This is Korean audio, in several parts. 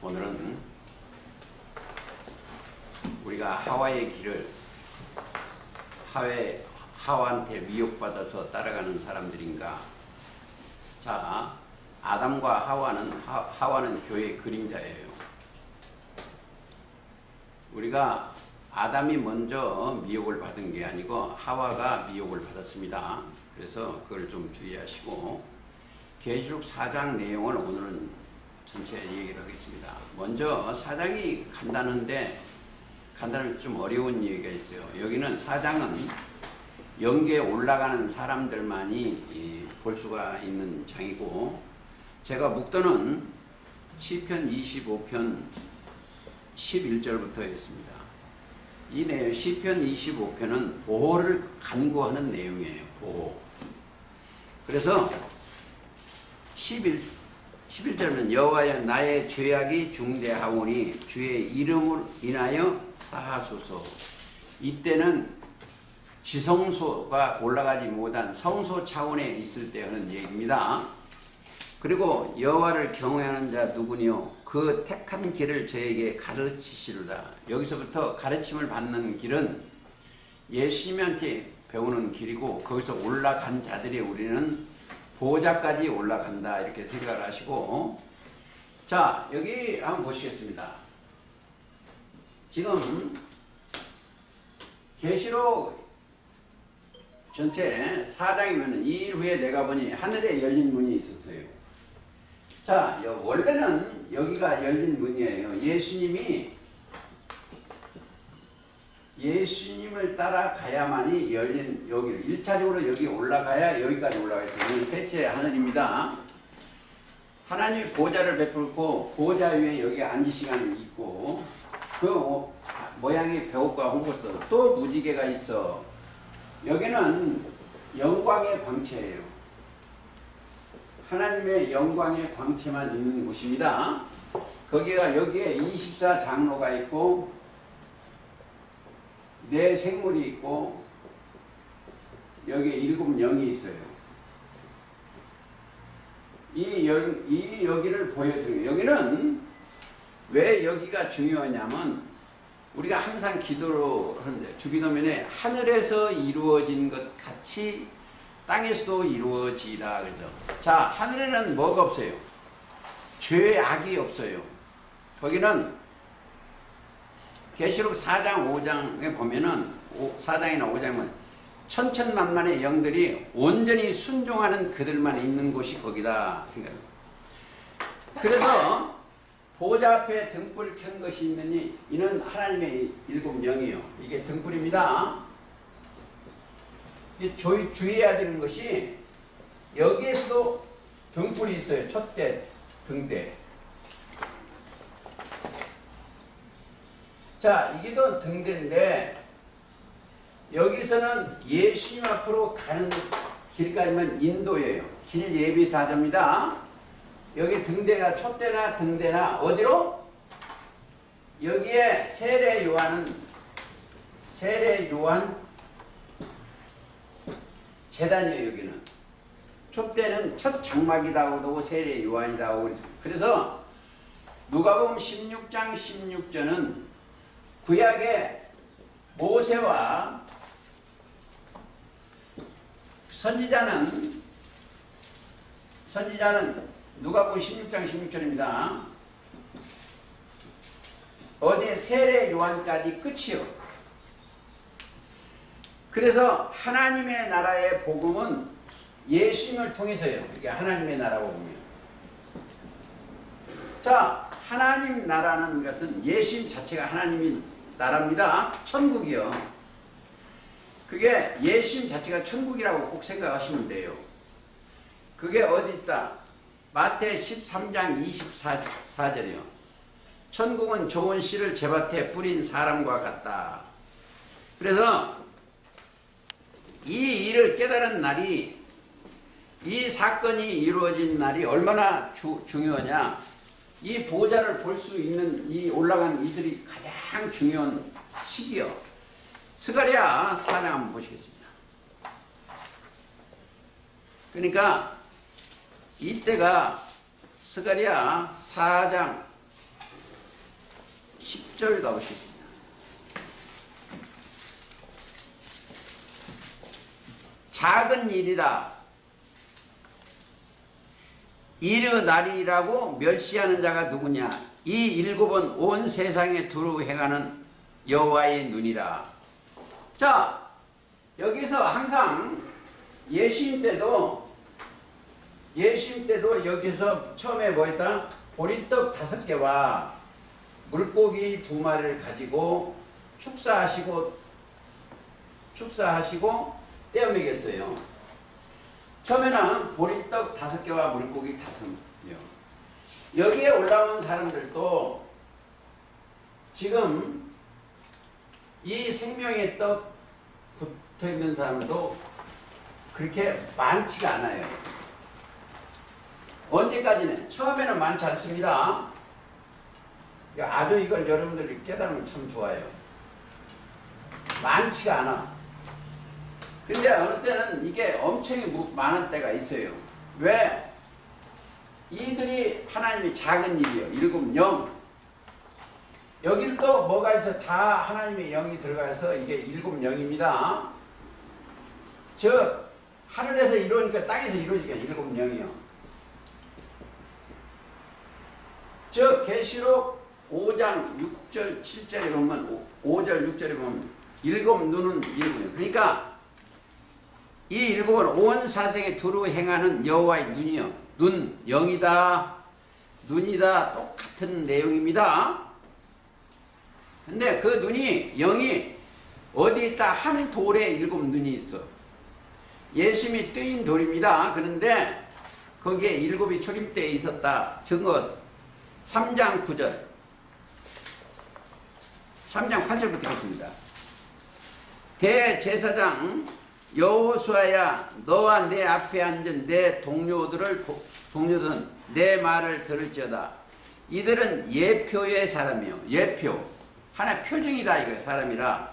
오늘은 우리가 하와의 길을 하와한테 미혹받아서 따라가는 사람들인가. 자, 아담과 하와는 교회의 그림자예요. 우리가 아담이 먼저 미혹을 받은 게 아니고 하와가 미혹을 받았습니다. 그래서 그걸 좀 주의하시고, 계시록 4장 내용을 오늘은 전체 얘기를 하겠습니다. 먼저 4장이 간단한데 좀 어려운 얘기가 있어요. 여기는 4장은 영계에 올라가는 사람들만이 볼 수가 있는 장이고, 제가 묵도는 시편 25편 11절부터 했습니다. 이 내용, 시편 25편은 보호를 간구하는 내용이에요. 보호. 그래서 11절은 여호와여 나의 죄악이 중대하오니 주의 이름을 인하여 사하소서. 이때는 지성소가 올라가지 못한 성소 차원에 있을 때 하는 얘기입니다. 그리고 여호와를 경외하는 자 누구니요? 그 택한 길을 저에게 가르치시리라. 여기서부터 가르침을 받는 길은 예수님한테 배우는 길이고, 거기서 올라간 자들이 우리는 보호자까지 올라간다, 이렇게 생각을 하시고, 자, 여기 한번 보시겠습니다. 지금 계시록 전체 4장이면 2일 후에 내가 보니 하늘에 열린 문이 있었어요. 자, 원래는 여기가 열린 문이에요. 예수님을 따라가야만이 열린, 여기를 1차적으로 여기 올라가야 여기까지 올라가 있어요. 셋째 하늘입니다. 하나님이 보호자를 베풀고 보호자 위에 여기 앉을 시간이 있고, 그 모양이 배옥과 홍보서, 또 무지개가 있어. 여기는 영광의 광채예요. 하나님의 영광의 광채만 있는 곳입니다. 여기에 24장로가 있고, 4생물이 있고, 여기에 7영이 있어요. 여기를 보여줘요. 여기는 왜 여기가 중요하냐면, 우리가 항상 기도로 하는데, 주기도면에 하늘에서 이루어진 것 같이 땅에서도 이루어지라 그러죠. 자, 하늘에는 뭐가 없어요? 죄악이 없어요. 거기는 계시록 4장 5장에 보면은 4장이나 5장은 천천만만의 영들이 온전히 순종하는 그들만 있는 곳이 거기다 생각합니다. 그래서 보호자 앞에 등불 켠 것이 있느니 이는 하나님의 7영이요. 이게 등불입니다. 주의해야 되는 것이, 여기에서도 등불이 있어요. 촛대, 등대. 자, 이게 또 등대인데, 여기서는 예수님 앞으로 가는 길까지만 인도예요. 길 예비사자입니다. 여기 등대나 촛대나 등대나 어디로? 여기에 세례 요한 재단이에요. 여기는 촛대는 첫 장막이라고도 하고 세례 요한이라고 하고, 그래서 누가복음 16장 16절은 구약의 모세와 선지자는 누가복음 16장 16절입니다. 어디 세례 요한까지 끝이요. 그래서 하나님의 나라의 복음은 예수님을 통해서요. 이게 하나님의 나라 복음이에요. 자, 하나님 나라는 것은 예수님 자체가 하나님의 나라입니다. 천국이요. 그게 예수님 자체가 천국이라고 꼭 생각하시면 돼요. 그게 어디 있다? 마태 13장 24절이요. 천국은 좋은 씨를 제밭에 뿌린 사람과 같다. 그래서 이 일을 깨달은 날이, 이 사건이 이루어진 날이 얼마나 중요하냐. 이 보호자를 볼 수 있는 이 올라간 이들이 가장 중요한 시기요. 스가랴 4장 한번 보시겠습니다. 그러니까 이때가 스가랴 4장 10절 가보시겠습니다. 작은 일이라 이르나리라고 멸시하는 자가 누구냐? 이 일곱은 온 세상에 두루 행하는 여호와의 눈이라. 자, 여기서 항상 예수님 때도 여기서 처음에 뭐 했다? 보리떡 5개와 물고기 2마리를 가지고 축사하시고 떼어 먹였어요. 처음에는 보리떡 5개와 물고기 5명. 여기에 올라온 사람들도 지금 이 생명의 떡 붙어 있는 사람도 그렇게 많지가 않아요. 언제까지는? 처음에는 많지 않습니다. 아주 이걸 여러분들이 깨달으면 참 좋아요. 많지가 않아. 근데 어느 때는 이게 엄청 많은 때가 있어요. 왜? 이들이 하나님이 작은 일이요. 7영. 여기는 또 뭐가 있어? 다 하나님의 영이 들어가서 이게 7영입니다. 즉 하늘에서 이루니까 땅에서 이루어지니까 7영이요. 즉 계시록 5장 6절 7절에 보면 5절 6절에 보면 7 눈은 7이요. 그러니까 이 7은 온 사생에 두루 행하는 여호와의 눈이요. 눈, 영이다, 눈이다, 똑같은 내용입니다. 근데 그 눈이, 영이 어디 있다? 한 돌에 7 눈이 있어. 예수님이 뜨인 돌입니다. 그런데 거기에 7이 초림대에 있었다. 증거 3장 9절 3장 8절부터 읽습니다. 대제사장 여호수아야, 너와 내 앞에 앉은 내 동료들은 내 말을 들을지어다. 이들은 예표의 사람이요. 예표. 하나의 표징이다. 이거 사람이라.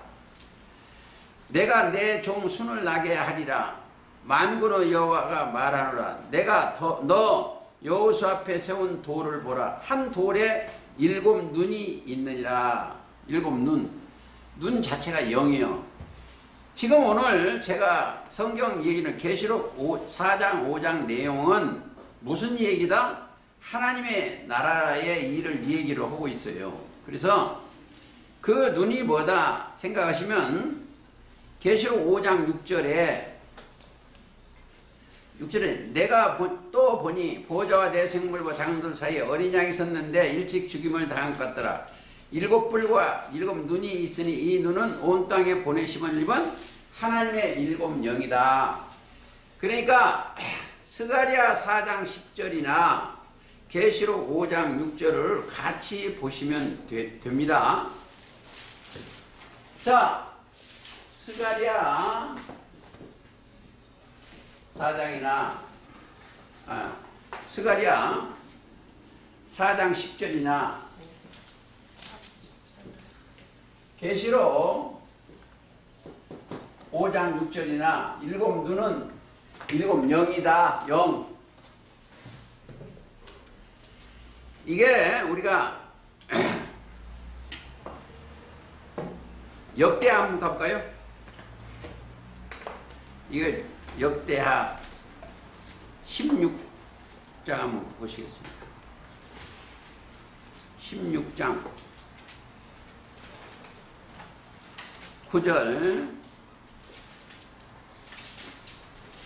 내가 내 종 순을 나게 하리라. 만군의 여호와가 말하노라. 내가 너 여호수 앞에 세운 돌을 보라. 한 돌에 7 눈이 있느니라. 7 눈. 눈 자체가 영이요. 지금 오늘 제가 성경 얘기는 계시록 4장 5장 내용은 무슨 얘기다? 하나님의 나라의 일을 얘기를 하고 있어요. 그래서 그 눈이 뭐다 생각하시면 계시록 5장 6절에 내가 또 보니 보좌와 대생물과 장들 사이에 어린 양이 섰는데 일찍 죽임을 당한 것 같더라. 7 뿔과 7 눈이 있으니 이 눈은 온 땅에 보내심을 입은 하나님의 7 영이다. 그러니까 스가랴 4장 10절이나 계시록 5장 6절을 같이 보시면 됩니다. 자, 스가랴 4장이나 스가랴 4장 10절이나 계시록 5장 6절이나 7 눈은 7 영이다. 영. 이게 우리가 역대하 한번 가볼까요? 이게 역대하 16장 한번 보시겠습니다. 16장 9절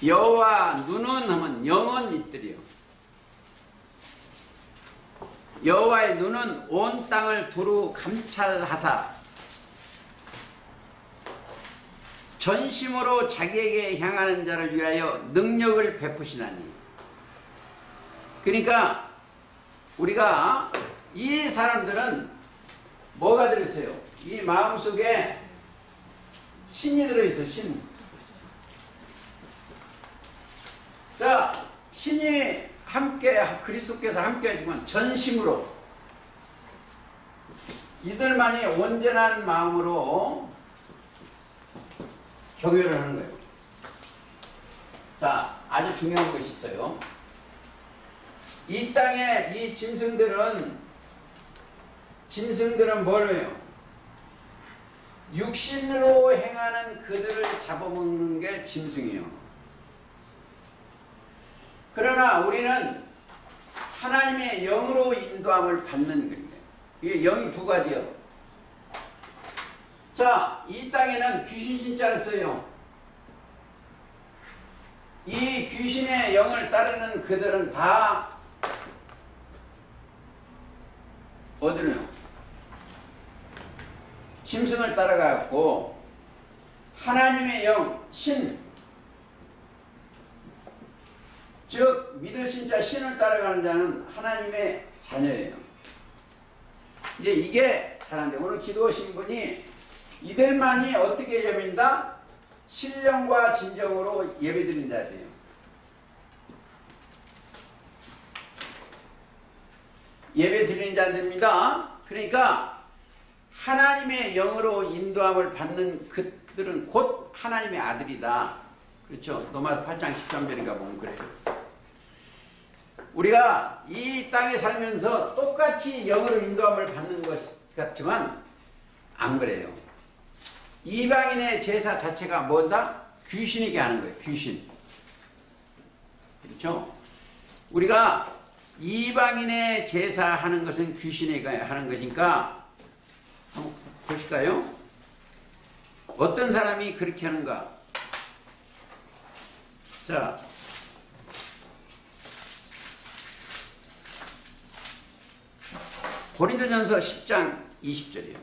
여호와 눈은 하면 영은 있더리요. 여호와의 눈은 온 땅을 두루 감찰하사 전심으로 자기에게 향하는 자를 위하여 능력을 베푸시나니. 그러니까 우리가 이 사람들은 뭐가 들어있어요? 이 마음속에 신이 들어있어. 신. 자, 신이 함께 그리스도께서 함께 해주면 전심으로 이들만이 온전한 마음으로 경외를 하는 거예요. 자, 아주 중요한 것이 있어요. 이 땅에 이 짐승들은 짐승들은 뭐예요? 육신으로 행하는 그들을 잡아먹는 게 짐승이에요. 그러나 우리는 하나님의 영으로 인도함을 받는 겁니다. 이게 영이 두 가지요. 자, 이 땅에는 귀신 신자를 써요. 이 귀신의 영을 따르는 그들은 다 어디로요? 짐승을 따라가고 하나님의 영, 신, 즉 믿을 신자 신을 따라가는 자는 하나님의 자녀예요. 이제 이게 잘하는데 오늘 기도하신 분이 이들만이 어떻게 예배드린다? 신령과 진정으로 예배드린 자들이에요. 예배드리는 자들입니다. 그러니까 하나님의 영으로 인도함을 받는 그들은 곧 하나님의 아들이다. 그렇죠? 로마서 8장 13절인가 보면 그래요. 우리가 이 땅에 살면서 똑같이 영으로 인도함을 받는 것 같지만 안 그래요. 이방인의 제사 자체가 뭐다? 귀신에게 하는 거예요. 귀신. 그렇죠? 우리가 이방인의 제사하는 것은 귀신에게 하는 것이니까 한번 보실까요? 어떤 사람이 그렇게 하는가? 자, 고린도전서 10장 20절이에요.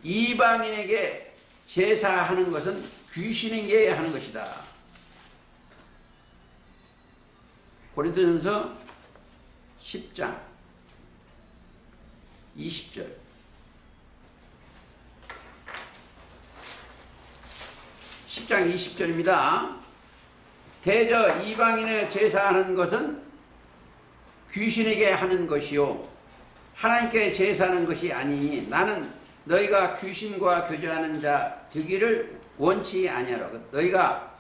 이방인에게 제사하는 것은 귀신에게 하는 것이다. 고린도전서 10장 20절. 10장 20절입니다. 대저 이방인의 제사하는 것은 귀신에게 하는 것이요 하나님께 제사하는 것이 아니니 나는 너희가 귀신과 교제하는 자 되기를 원치 아니하라. 너희가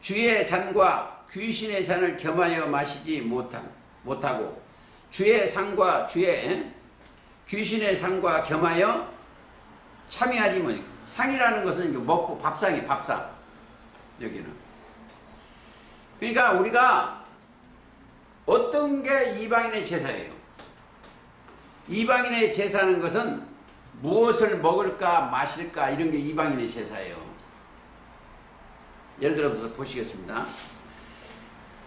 주의 잔과 귀신의 잔을 겸하여 마시지 못하고 주의 상과 귀신의 상과 겸하여 참여하지 못. 상이라는 것은 먹고 밥상이 밥상. 여기는. 그러니까 우리가 어떤 게 이방인의 제사예요? 이방인의 제사하는 것은 무엇을 먹을까 마실까 이런 게 이방인의 제사예요. 예를 들어서 보시겠습니다.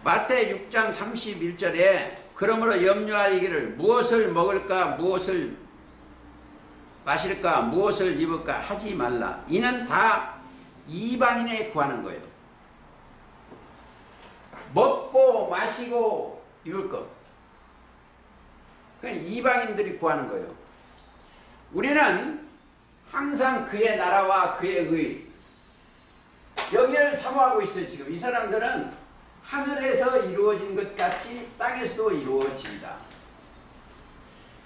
마태 6장 31절에 그러므로 염려하기를 무엇을 먹을까 무엇을 마실까 무엇을 입을까 하지 말라. 이는 다 이방인에 구하는 거예요. 먹고 마시고 입을 것. 그냥 이방인들이 구하는 거예요. 우리는 항상 그의 나라와 그의 의 여기를 사모하고 있어요. 지금 이 사람들은 하늘에서 이루어진 것 같이 땅에서도 이루어집니다.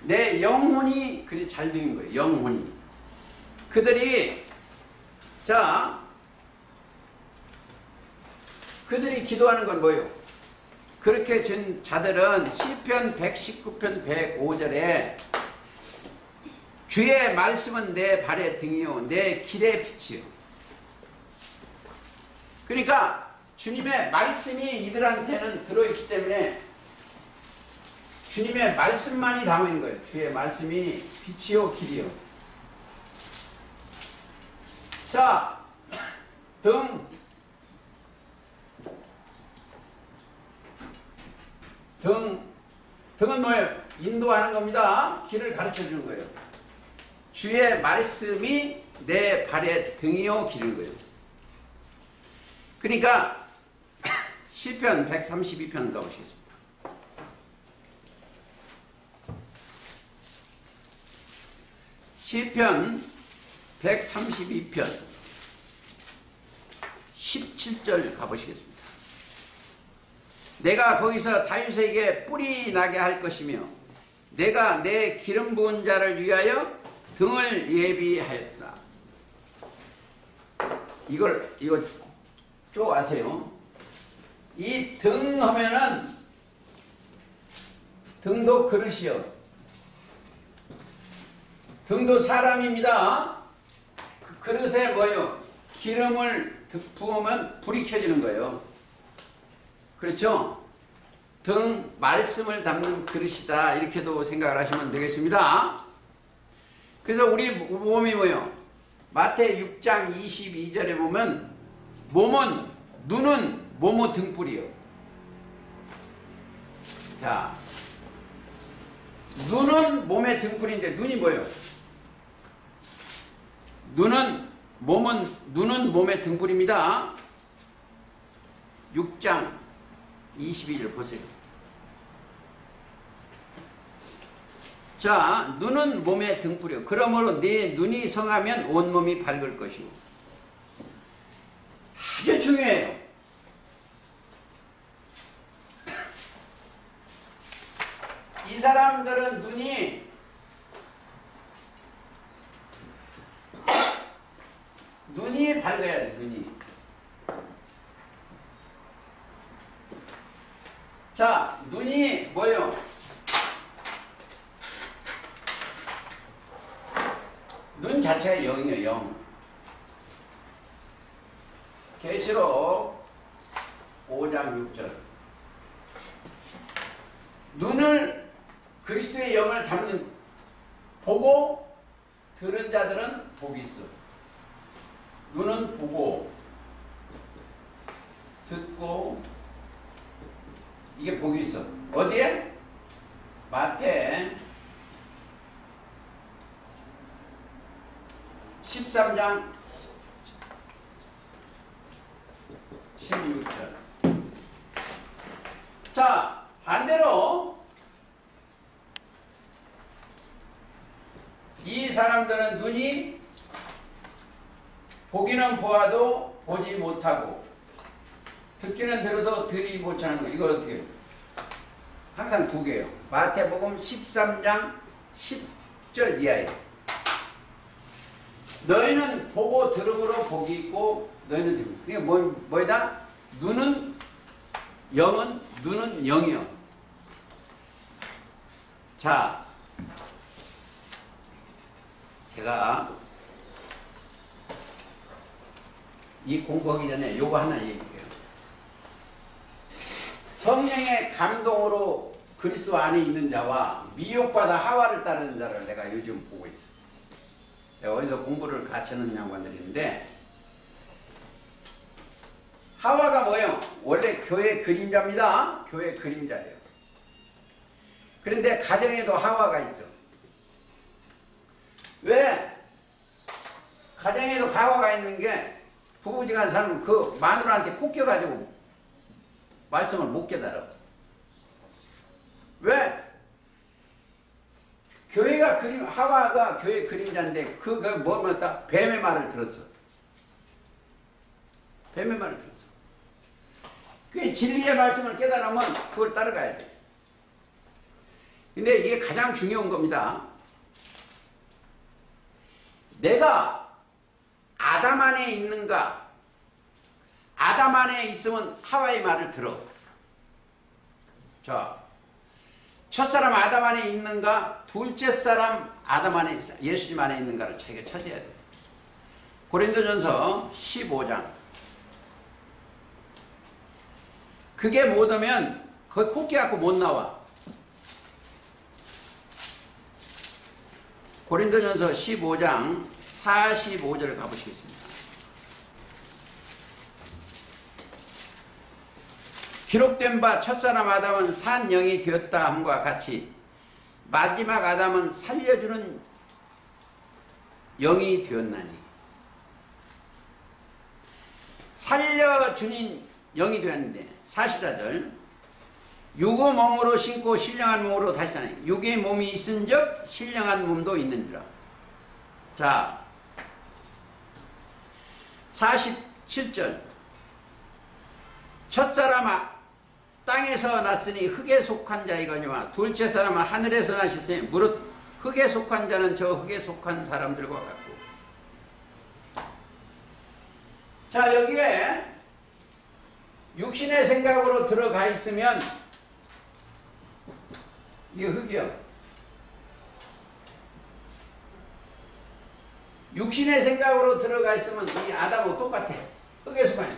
내 영혼이 그리 잘 되는 거예요. 영혼이. 그들이 기도하는 건 뭐예요? 그렇게 된 자들은 시편 119편 105절에 주의 말씀은 내 발의 등이요 내 길의 빛이요. 그러니까 주님의 말씀이 이들한테는 들어있기 때문에 주님의 말씀만이 담아있는 거예요. 주의 말씀이 빛이요 길이요. 자, 등은 뭐예요? 인도하는 겁니다. 길을 가르쳐 주는 거예요. 주의 말씀이 내 발의 등이요 길인 거예요. 그러니까 시편 132편 가보시겠습니다. 시편 132편 17절 가보시겠습니다. 내가 거기서 다윗에게 뿔이 나게 할 것이며 내가 내 기름 부은 자를 위하여 등을 예비하였다. 이거 쭉 아세요. 이 등 하면은 등도 그릇이요. 등도 사람입니다. 그 그릇에 뭐요? 기름을 부으면 불이 켜지는 거예요. 그렇죠? 등 말씀을 담는 그릇이다. 이렇게도 생각을 하시면 되겠습니다. 그래서 우리 몸이 뭐요? 마태 6장 22절에 보면 눈은 몸의 등불이요. 자, 눈은 몸의 등불인데 눈이 뭐예요? 눈은 몸의 등불입니다. 6장 22절 보세요. 자, 눈은 몸의 등불이요. 그러므로 네 눈이 성하면 온몸이 밝을 것이고. 아주 중요해요. 이 사람들은 눈이 밝아야 돼, 눈이. 자, 눈이 뭐예요? 눈 자체가 영이에요, 영. 계시록 5장 6절. 눈을 그리스도의 영을 담는 보고 들은 자들은 복이 있어. 눈은 보고 듣고 이게 복이 있어. 어디에? 마태 13장 16절. 자, 반대로 이 사람들은 눈이 보기는 보아도 보지 못하고 듣기는 들어도 들이 못하는 거. 이걸 어떻게 해요? 항상 두 개예요. 마태복음 13장 10절 이하에 너희는 보고 들음으로 복이 있고 너희는 듣고. 그러니까 뭐이다? 눈은 영이요. 자, 제가 이 공부하기 전에 요거 하나 얘기해요. 성령의 감동으로 그리스도 안에 있는 자와 미혹받아 하와를 따르는 자를 내가 요즘 보고 있어요. 내가 어디서 공부를 같이 하는 양반들이 있는데, 하와가 뭐예요? 원래 교회 그림자입니다. 교회 그림자예요. 그런데 가정에도 하와가 있어. 왜? 가정에도 하와가 있는 게 부부지간 사람은 그 마누라한테 꼽겨가지고 말씀을 못 깨달아. 왜? 교회가 하와가 교회 그림자인데 뭐였다? 뱀의 말을 들었어. 뱀의 말을 들었어. 그 진리의 말씀을 깨달으면 그걸 따라가야 돼. 근데 이게 가장 중요한 겁니다. 내가 아담 안에 있는가? 아담 안에 있으면 하와의 말을 들어. 자, 첫사람 아담 안에 있는가? 둘째 사람 아담 안에 예수님 안에 있는가를 자기가 찾아야 돼. 고린도전서 15장. 그게 못 오면 거기 콧기 갖고 못 나와. 고린도전서 15장 45절을 가보시겠습니다. 기록된 바 첫사람 아담은 산 영이 되었다 함과 같이 마지막 아담은 살려주는 영이 되었나니. 살려주는 영이 되었는데 44절 육의 몸으로 신고 신령한 몸으로 다시 사나니 육의 몸이 있은즉 신령한 몸도 있는지라. 자, 47절 첫사람아 땅에서 났으니 흙에 속한 자이거니와 둘째 사람은 하늘에서 나셨으니 무릇 흙에 속한 자는 저 흙에 속한 사람들과 같고. 자, 여기에 육신의 생각으로 들어가 있으면 이게 흙이요. 육신의 생각으로 들어가 있으면 이 아담하고 똑같아. 흙의 수반이야.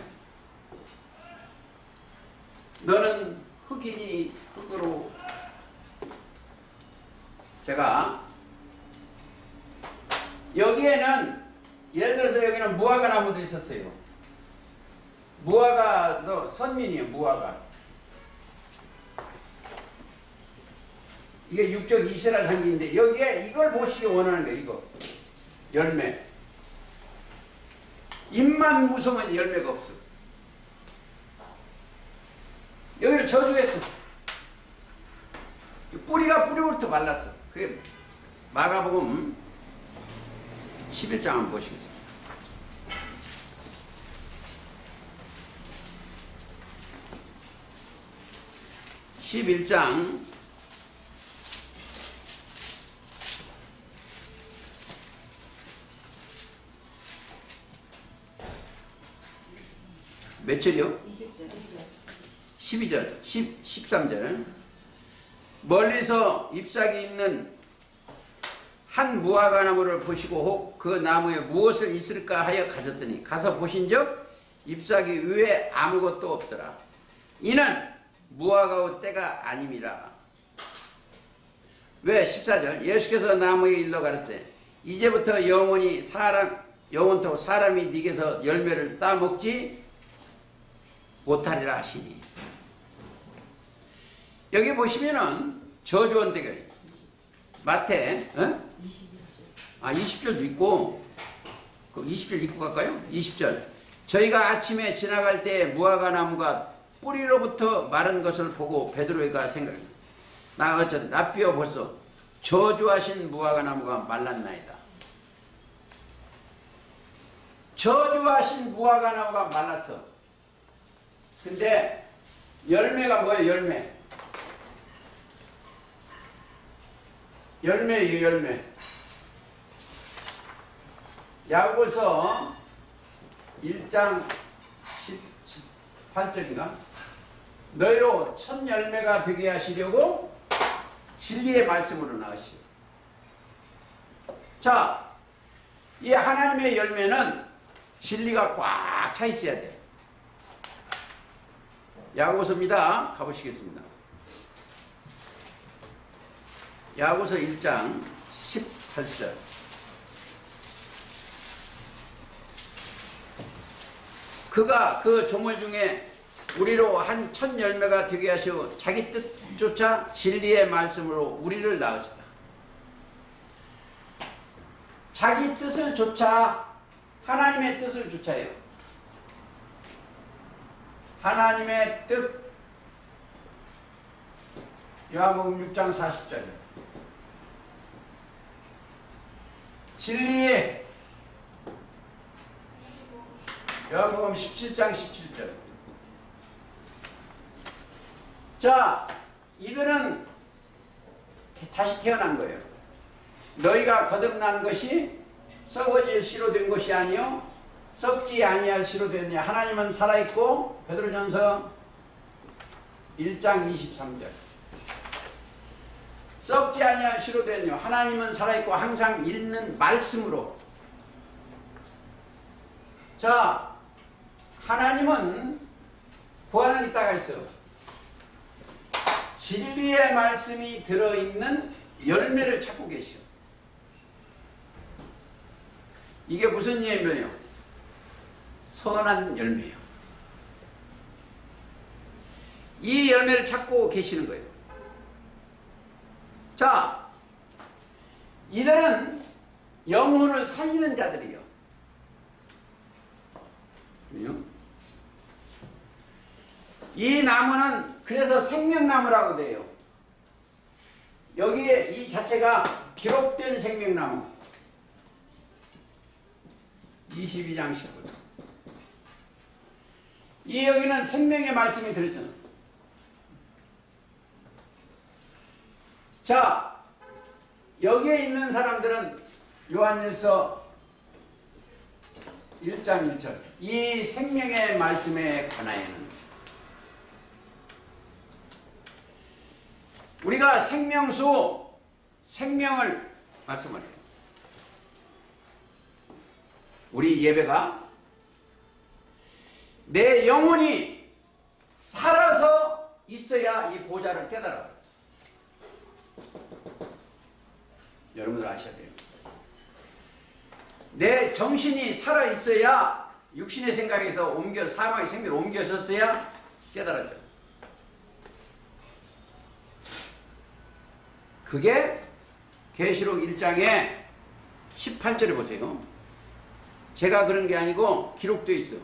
너는 흙이니 흙으로. 제가 여기에는 예를 들어서 여기는 무화과 나무도 있었어요. 무화과도 선민이에요. 무화과. 이게 육적 이스라엘 상징인데 여기에 이걸 보시기 원하는 거예요. 이거 열매. 잎만 무성은 열매가 없어. 여기를 저주했어. 뿌리부터 말랐어. 그게 마가복음 11장 한번 보시겠습니다. 11장 몇 절이요? 12절, 13절. 멀리서 잎사귀 있는 한 무화과 나무를 보시고 혹 그 나무에 무엇을 있을까 하여 가졌더니 가서 보신즉 잎사귀 위에 아무것도 없더라. 이는 무화과의 때가 아님이라. 왜? 14절. 예수께서 나무에 일러 가르치되 이제부터 영원토록 사람이 네게서 열매를 따먹지 못하리라 하시니. 여기 보시면은 저주원대가 마태 20절도 있고, 그 20절 읽고 갈까요? 20절. 저희가 아침에 지나갈 때 무화과 나무가 뿌리로부터 마른 것을 보고 베드로가 생각합니다. 나 어쩐 랍비여 벌써 저주하신 무화과 나무가 말랐나이다. 저주하신 무화과 나무가 말랐어. 근데 열매가 뭐예요? 열매예요. 열매. 야고보서 1장 18절인가? 너희로 첫 열매가 되게 하시려고 진리의 말씀으로 나으시오. 자, 이 하나님의 열매는 진리가 꽉 차 있어야 돼. 야고보서입니다. 가보시겠습니다. 야고보서 1장 18절. 그가 그 조물 중에 우리로 한 첫 열매가 되게 하시고 자기 뜻조차 진리의 말씀으로 우리를 낳으시다. 자기 뜻을 조차, 하나님의 뜻을 조차해요. 하나님의 뜻. 요한복음 6장 40절. 진리의 요한복음 17장 17절. 자, 이들은 다시 태어난 거예요. 너희가 거듭난 것이 썩어질 씨로 된 것이 아니요 썩지 아니할 씨로 되느냐. 하나님은 살아있고, 베드로전서 1장 23절. 썩지 아니할 씨로 되느냐. 하나님은 살아있고 항상 읽는 말씀으로. 자, 하나님은 구하는 이따가 있어요. 진리의 말씀이 들어있는 열매를 찾고 계시오. 이게 무슨 열매예요? 선한 열매예요. 이 열매를 찾고 계시는 거예요. 자, 이들은 영혼을 살리는 자들이요. 이 나무는 그래서 생명나무라고 돼요. 여기에 이 자체가 기록된 생명나무. 22장 19절. 이 여기는 생명의 말씀이 들어있잖아요. 자, 여기에 있는 사람들은 요한일서 1장 1절. 이 생명의 말씀에 관하여는 우리가 생명수, 생명을 말씀하래요. 우리 예배가 내 영혼이 살아서 있어야 이 보좌를 깨달아. 여러분들 아셔야 돼요. 내 정신이 살아 있어야 육신의 생각에서 사망의 생명으로 옮겨졌어야 깨달아져. 그게 계시록 1장에 18절에 보세요. 제가 그런 게 아니고 기록되어 있어.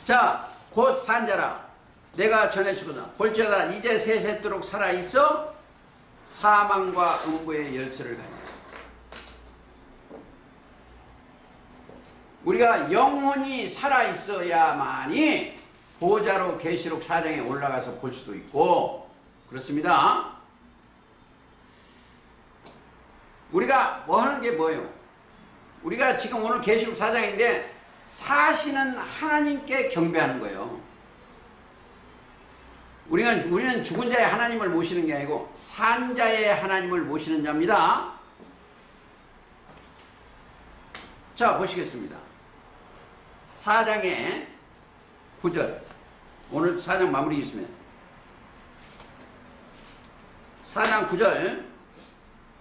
자, 곧 산자라 내가 전해주거나 볼지어다 이제 세세토록 살아있어 사망과 음부의 열쇠를 가냐. 우리가 영혼이 살아있어야만이 보좌로 계시록 4장에 올라가서 볼 수도 있고 그렇습니다. 우리가 뭐 하는 게 뭐예요? 우리가 지금 오늘 계시록 4장인데 사시는 하나님께 경배하는 거예요. 우리는 죽은 자의 하나님을 모시는 게 아니고 산 자의 하나님을 모시는 자입니다. 자, 보시겠습니다. 4장의 9절. 오늘 4장 마무리 있으면 4장 9절.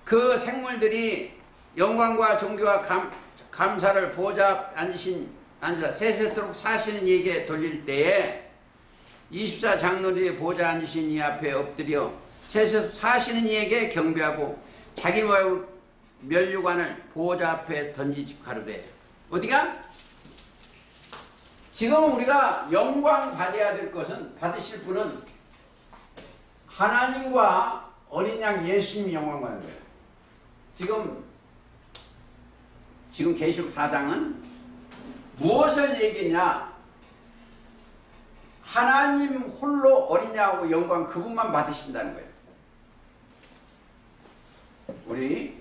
그 생물들이 영광과 존귀와 감사를 보좌 앉으사 세세토록 사시는 이에게 돌릴 때에 24장로들이 보좌 앉으신 이 앞에 엎드려 사시는 이에게 경배하고 자기 면류관을 보좌 앞에 던지지 가로되. 어디가? 지금 우리가 영광 받아야 될 것은, 받으실 분은 하나님과 어린 양 예수님이 영광 받는 거예요. 지금 계시록 4장은 무엇을 얘기했냐? 하나님 홀로 어린 양하고 영광 그분만 받으신다는 거예요. 우리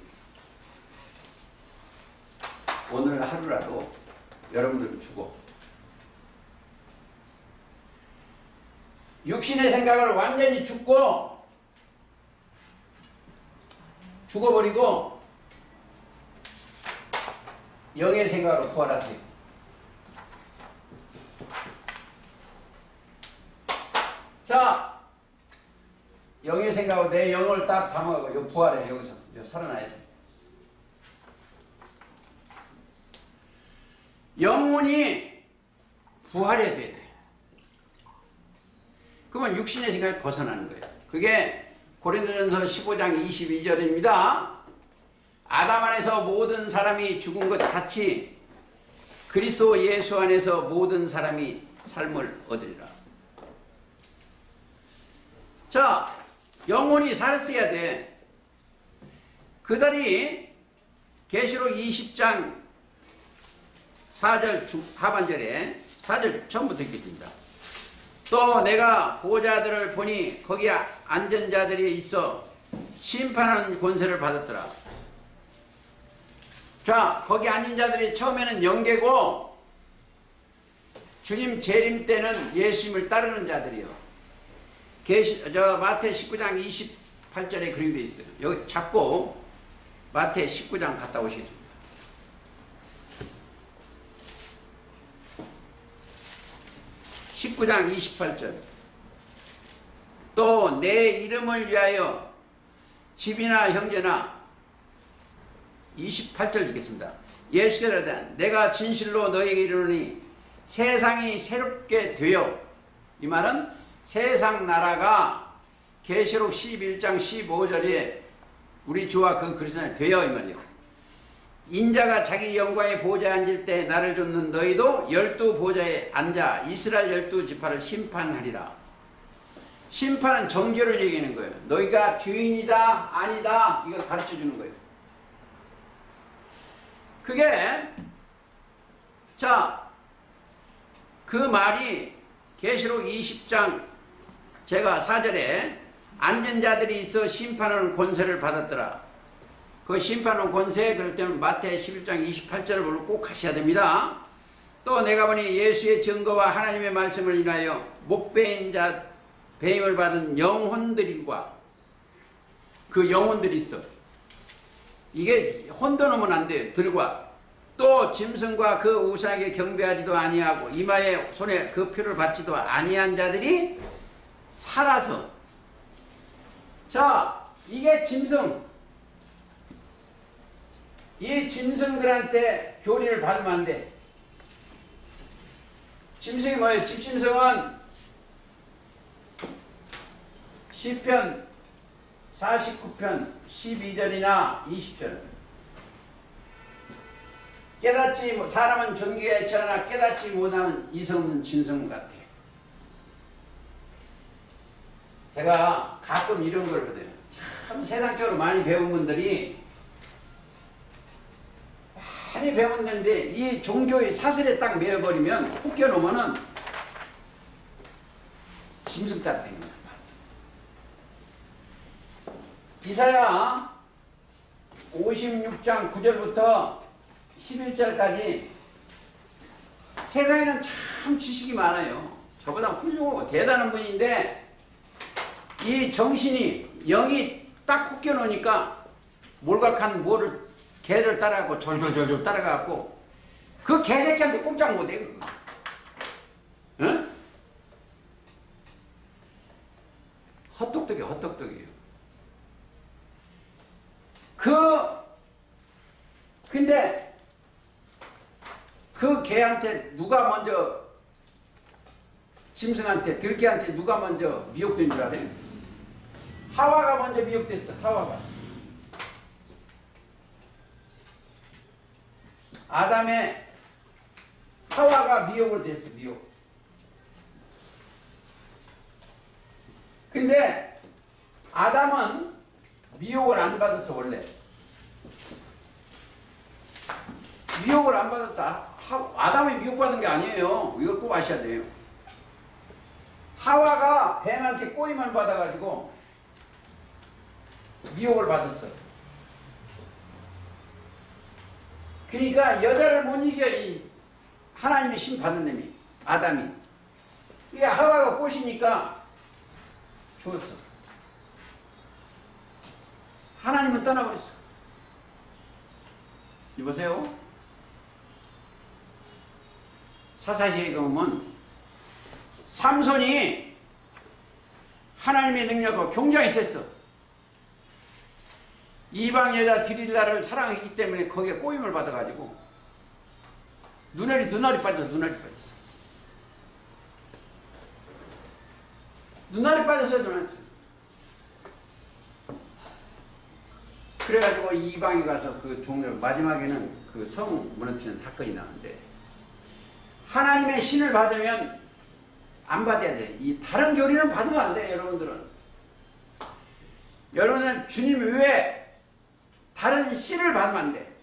오늘 하루라도 여러분들 죽어. 육신의 생각을 완전히 죽어버리고 영의 생각으로 부활하세요. 자, 영의 생각으로 내 영을 딱 담아가고 요 부활해. 여기서 살아나야 돼. 영혼이 부활해야 돼. 그러면 육신의 생각이 벗어나는 거예요. 그게 고린도전서 15장 22절입니다. 아담 안에서 모든 사람이 죽은 것 같이 그리스도 예수 안에서 모든 사람이 삶을 얻으리라. 자, 영혼이 살았어야 돼. 그들이 계시록 20장 4절 하반절에 4절 처음부터 읽겠습니다. 또 내가 보좌들을 보니 거기 앉은 자들이 있어 심판하는 권세를 받았더라. 자, 거기 앉은 자들이 처음에는 영계고 주님 재림 때는 예수님을 따르는 자들이요. 마태 19장 28절에 그런 게 있어요. 여기 잡고 마태 19장 갔다 오시겠습니다. (19장 28절) 또 내 이름을 위하여 집이나 형제나 28절 읽겠습니다. 예수께서 내가 진실로 너에게 이르노니 세상이 새롭게 되어, 이 말은 세상 나라가 계시록 11장 15절에 우리 주와 그 그리스도에 되어, 이 말이에요. 인자가 자기 영광의 보좌에 앉을 때 나를 쫓는 너희도 12보좌에 앉아 이스라엘 12지파를 심판하리라. 심판은 정죄를 얘기하는 거예요. 너희가 죄인이다 아니다 이걸 가르쳐주는 거예요. 그게 자, 그 말이 계시록 20장 제가 4절에 앉은 자들이 있어 심판하는 권세를 받았더라. 그 심판하는 권세, 그럴 때는 마태 11장 28절을 꼭 하셔야 됩니다. 또 내가 보니 예수의 증거와 하나님의 말씀을 인하여 목배인 자 배임을 받은 영혼들과 그 영혼들이 있어. 이게 혼돈하면 안 돼요. 들과 또 짐승과 그 우상에게 경배하지도 아니하고 이마에 손에 그 표를 받지도 아니한 자들이 살아서. 자, 이게 짐승. 이 짐승들한테 교리를 받으면 안 돼. 짐승이 뭐예요? 집짐승은 시편 49편 12절이나 20절. 사람은 존귀에 처하나 깨닫지 못하는 이성은 짐승 같아. 제가 가끔 이런 걸 보대요. 참 세상적으로 많이 배운 분들이 많이 배웠는데 이 종교의 사슬에 딱 매여버리면 훅겨놓으면은 짐승 따라 됩니다. 이사야 56장 9절부터 11절까지 세상에는 참 지식이 많아요. 저보다 훌륭하고 대단한 분인데 이 정신이 영이 딱 훅겨놓으니까 몰각한 뭐를 개를 따라가고 졸졸졸졸 따라가고 그 개새끼한테 꼼짝 못해. 응? 헛똑똑이에요. 헛똑똑이에요. 근데 그 개한테 누가 먼저 짐승한테 들개한테 누가 먼저 미혹된 줄 알아요? 하와가 먼저 미혹됐어. 하와가. 아담의 하와가 미혹을 됐어. 미혹. 근데 아담은 미혹을 안 받았어. 원래 미혹을 안 받았어. 아담이 미혹받은 게 아니에요. 이걸 꼭 아셔야 돼요. 하와가 뱀한테 꼬임을 받아가지고 미혹을 받았어. 그러니까 여자를 못 이겨. 이 하나님의 심 받은 놈이 아담이. 이게 하와가 꼬시니까 죽었어. 하나님은 떠나버렸어. 이보세요. 사사시에 보면 삼손이 하나님의 능력과 굉장히 셌어. 이방 여자 디릴라를 사랑했기 때문에 거기에 꼬임을 받아가지고 눈알이 빠졌어. 눈알이 빠졌어. 그래가지고 이방에 가서 그 종을 마지막에는 그 성 무너뜨리는 사건이 나는데 하나님의 신을 받으면 안 받아야 돼. 이 다른 교리는 받으면 안 돼. 여러분들은 주님 외에 다른 신을 받으면 안 돼.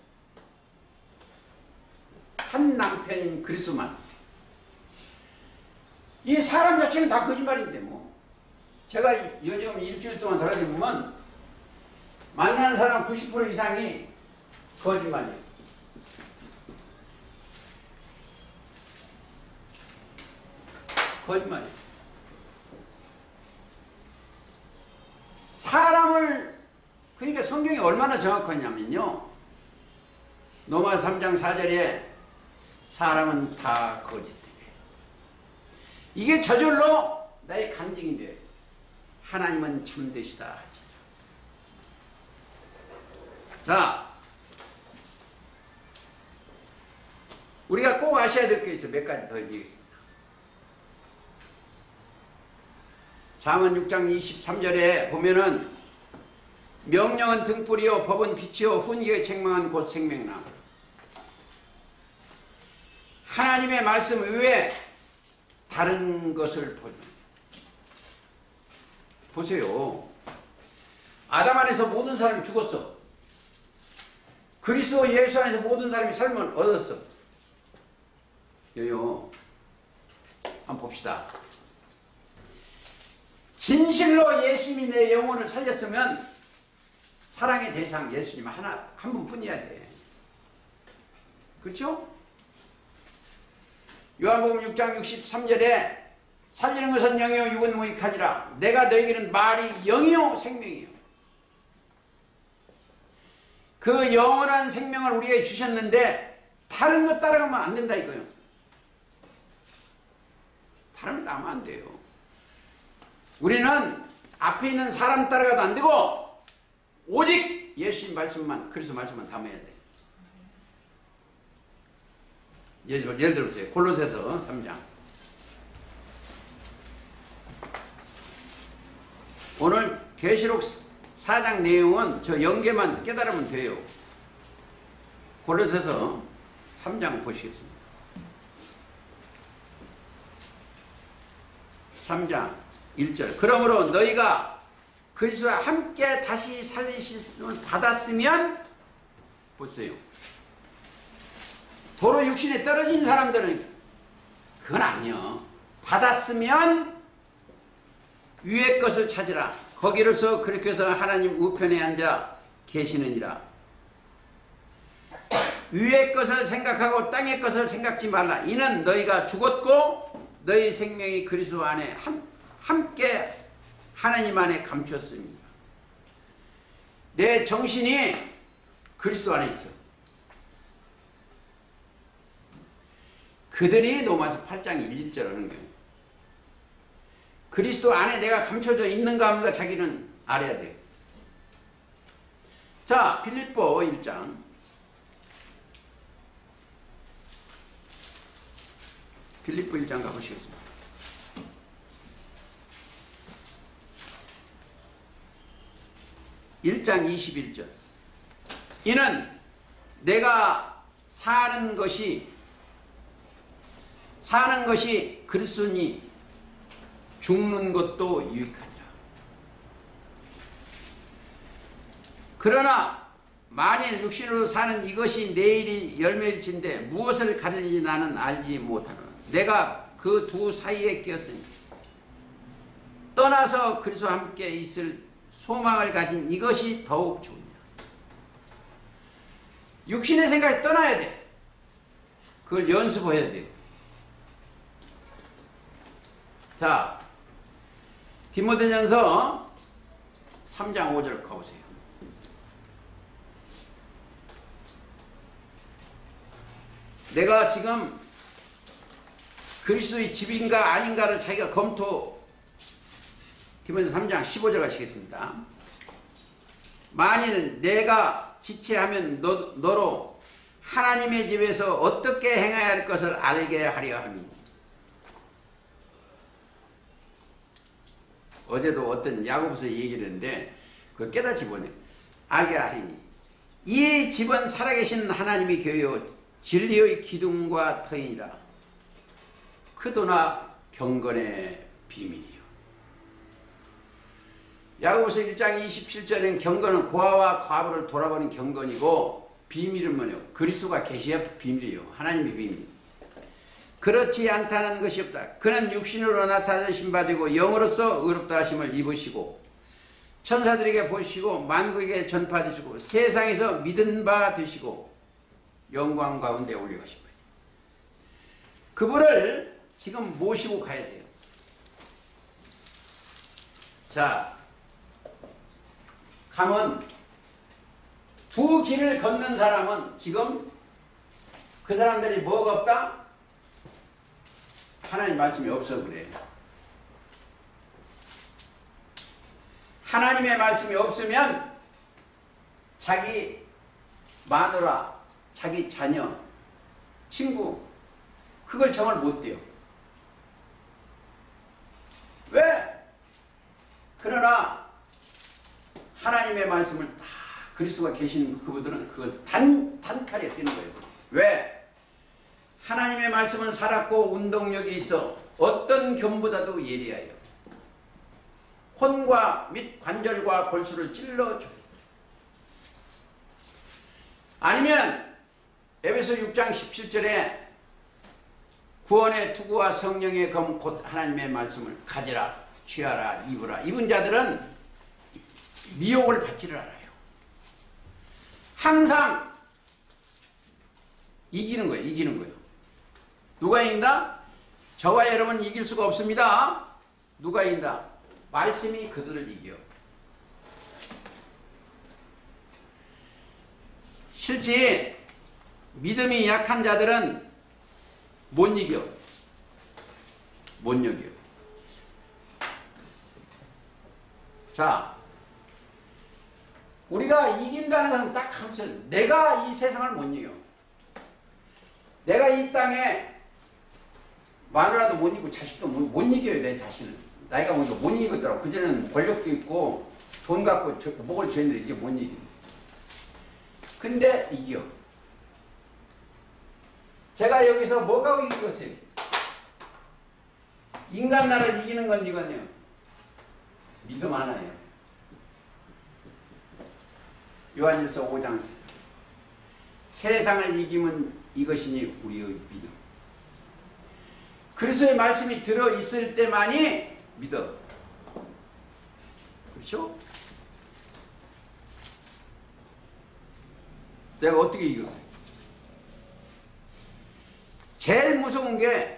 한 남편인 그리스도만. 이 사람 자체는 다 거짓말인데 뭐. 제가 요즘 일주일 동안 돌아다니면 만나는 사람 90% 이상이 거짓말이에요. 거짓말이에요. 사람을, 그러니까 성경이 얼마나 정확하냐면요. 로마 3장 4절에 사람은 다 거짓되게. 이게 저절로 나의 간증이 돼요. 하나님은 참되시다. 자, 우리가 꼭 아셔야 될 게 있어요. 몇 가지 더 얘기하겠습니다. 잠언 6장 23절에 보면은 명령은 등불이요 법은 빛이요 훈계의 책망은 곧 생명나. 하나님의 말씀 외에 다른 것을 보세요. 아담 안에서 모든 사람이 죽었어. 그리스도 예수 안에서 모든 사람이 삶을 얻었어. 여요. 한번 봅시다. 진실로 예수님이 내 영혼을 살렸으면 사랑의 대상 예수님 한 분뿐이야 돼. 그렇죠? 요한복음 6장 63절에 살리는 것은 영이요 육은 무익하니라. 내가 너에게는 말이 영이요 생명이요. 그 영원한 생명을 우리에게 주셨는데 다른 것 따라가면 안 된다 이거예요. 다른 거 따르면 안 돼요. 우리는 앞에 있는 사람 따라가도 안 되고 오직 예수님 말씀만, 그리스도 말씀만 담아야 돼. 예를 들어보세요. 골로새서 3장. 오늘 계시록 4장 내용은 저 연계만 깨달으면 돼요. 골로새서 3장 보시겠습니다. 3장 1절. 그러므로 너희가 그리스도와 함께 다시 살리심을 받았으면, 보세요. 도로 육신에 떨어진 사람들은 그건 아니요. 받았으면 위의 것을 찾으라. 거기로서 그렇게 해서 하나님 우편에 앉아 계시느니라. 위의 것을 생각하고 땅의 것을 생각지 말라. 이는 너희가 죽었고 너희 생명이 그리스도 안에 함께 하나님 안에 감추었습니다. 내 정신이 그리스도 안에 있어. 그들이 로마서 8장 1, 1절 하는 거예요. 그리스도 안에 내가 감춰져 있는가 하면서 자기는 알아야 돼요. 자, 빌립보 1장. 빌립보 1장 가보시겠습니다. 1장 21절. 이는 내가 사는 것이 그리스도니 죽는 것도 유익하니라. 그러나 만일 육신으로 사는 이것이 내일이 열매일진데 무엇을 가르는지 나는 알지 못하노라. 내가 그 두 사이에 끼었으니 떠나서 그리스도와 함께 있을 소망을 가진 이것이 더욱 좋으니라. 육신의 생각이 떠나야 돼. 그걸 연습해야 돼요. 자, 디모데전서 3장 5절 가보세요. 내가 지금 그리스도의 집인가 아닌가를 자기가 디모데전서 3장 15절 가시겠습니다. 만일 내가 지체하면 너로 하나님의 집에서 어떻게 행해야 할 것을 알게 하려 함이니. 어제도 어떤 야고보서 얘기를 했는데 그걸 깨닫지 못해. 알게 하리니 이 집은 살아계신 하나님의 교회요 진리의 기둥과 터이니라. 크도나 경건의 비밀이요. 야고보서 1장 27절엔 경건은 고아와 과부를 돌아보는 경건이고 비밀은 뭐냐? 그리스도가 계셔야 비밀이요. 하나님의 비밀. 그렇지 않다는 것이 없다. 그는 육신으로 나타나신 바 되고 영으로서 의롭다 하심을 입으시고 천사들에게 보시고 만국에게 전파되시고 세상에서 믿은 바 되시고 영광 가운데 올려가신 분이. 그분을 지금 모시고 가야 돼요. 자, 가면 두 길을 걷는 사람은 지금 그 사람들이 뭐가 없다? 하나님 말씀이 없어 그래요. 하나님의 말씀이 없으면 자기 마누라, 자기 자녀, 친구 그걸 정을 못 돼요. 왜? 그러나 하나님의 말씀을 다 그리스도가 계신 그분들은 그걸 단칼에 뛰는 거예요. 왜? 하나님의 말씀은 살았고 운동력이 있어 어떤 견보다도 예리하여 혼과 및 관절과 골수를 찔러줘요. 아니면 에베소 6장 17절에 구원의 투구와 성령의 검 곧 하나님의 말씀을 가지라, 취하라, 입으라. 입은 자들은 미혹을 받지를 않아요. 항상 이기는 거예요. 이기는 거예요. 누가 이긴다? 저와 여러분 이길 수가 없습니다. 누가 이긴다? 말씀이 그들을 이겨. 실제 믿음이 약한 자들은 못 이겨. 못 이겨. 자, 우리가 이긴다는 것은 딱 한서 내가 이 세상을 못 이겨. 내가 이 땅에 마누라도 못 이기고 자식도 못 이겨요. 내 자신은. 나이가 보니까 못 이기더라고. 그전에는 권력도 있고 돈 갖고 목을 쥐었는데 이게 못 이겨. 근데 이겨. 제가 여기서 뭐가 이겼어요? 인간 나라를 이기는 건 이거요. 믿음 하나예요. 요한일서 5장 4절. 세상을 이기면 이것이니 우리의 믿음. 그리스도의 말씀이 들어있을 때만이 믿어. 그렇죠? 내가 어떻게 이겼어요? 제일 무서운 게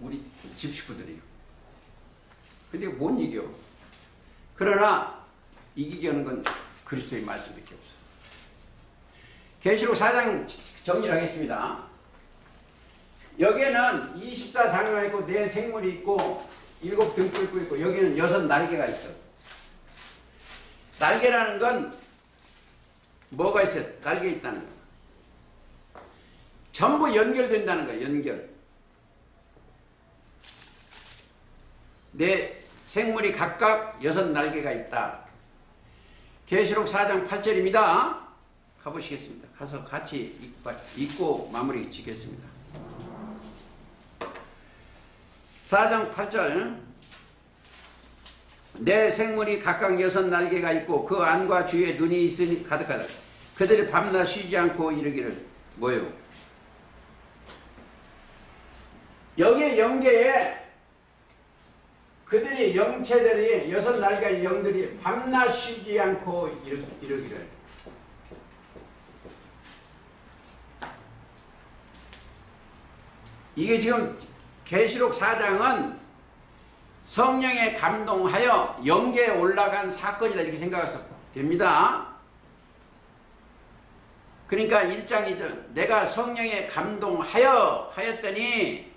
우리 집 식구들이에요. 근데 못 이겨. 그러나 이기게 하는 건 그리스도의 말씀밖에 없어. 계시록 4장 정리를 하겠습니다. 여기에는 24장로가 있고 4 생물이 있고 7 등불 있고 여기는 6 날개가 있어. 날개라는 건 뭐가 있어요? 날개 있다는 거. 전부 연결된다는 거예요. 연결. 4 생물이 각각 6 날개가 있다. 계시록 4장 8절입니다. 가보시겠습니다. 가서 같이 읽고 마무리 짓겠습니다. 4장 8절. 4 생물이 각각 6 날개가 있고 그 안과 주위에 눈이 있으니 가득하다. 그들이 밤낮 쉬지 않고 이르기를 뭐요? 여기에 영계에 그들이 영체들이 6 날개의 영들이 밤낮 쉬지 않고 이르기를. 이게 지금 계시록 4장은 성령에 감동하여 영계에 올라간 사건이다 이렇게 생각해서 됩니다. 그러니까 1장 2절 내가 성령에 감동하였더니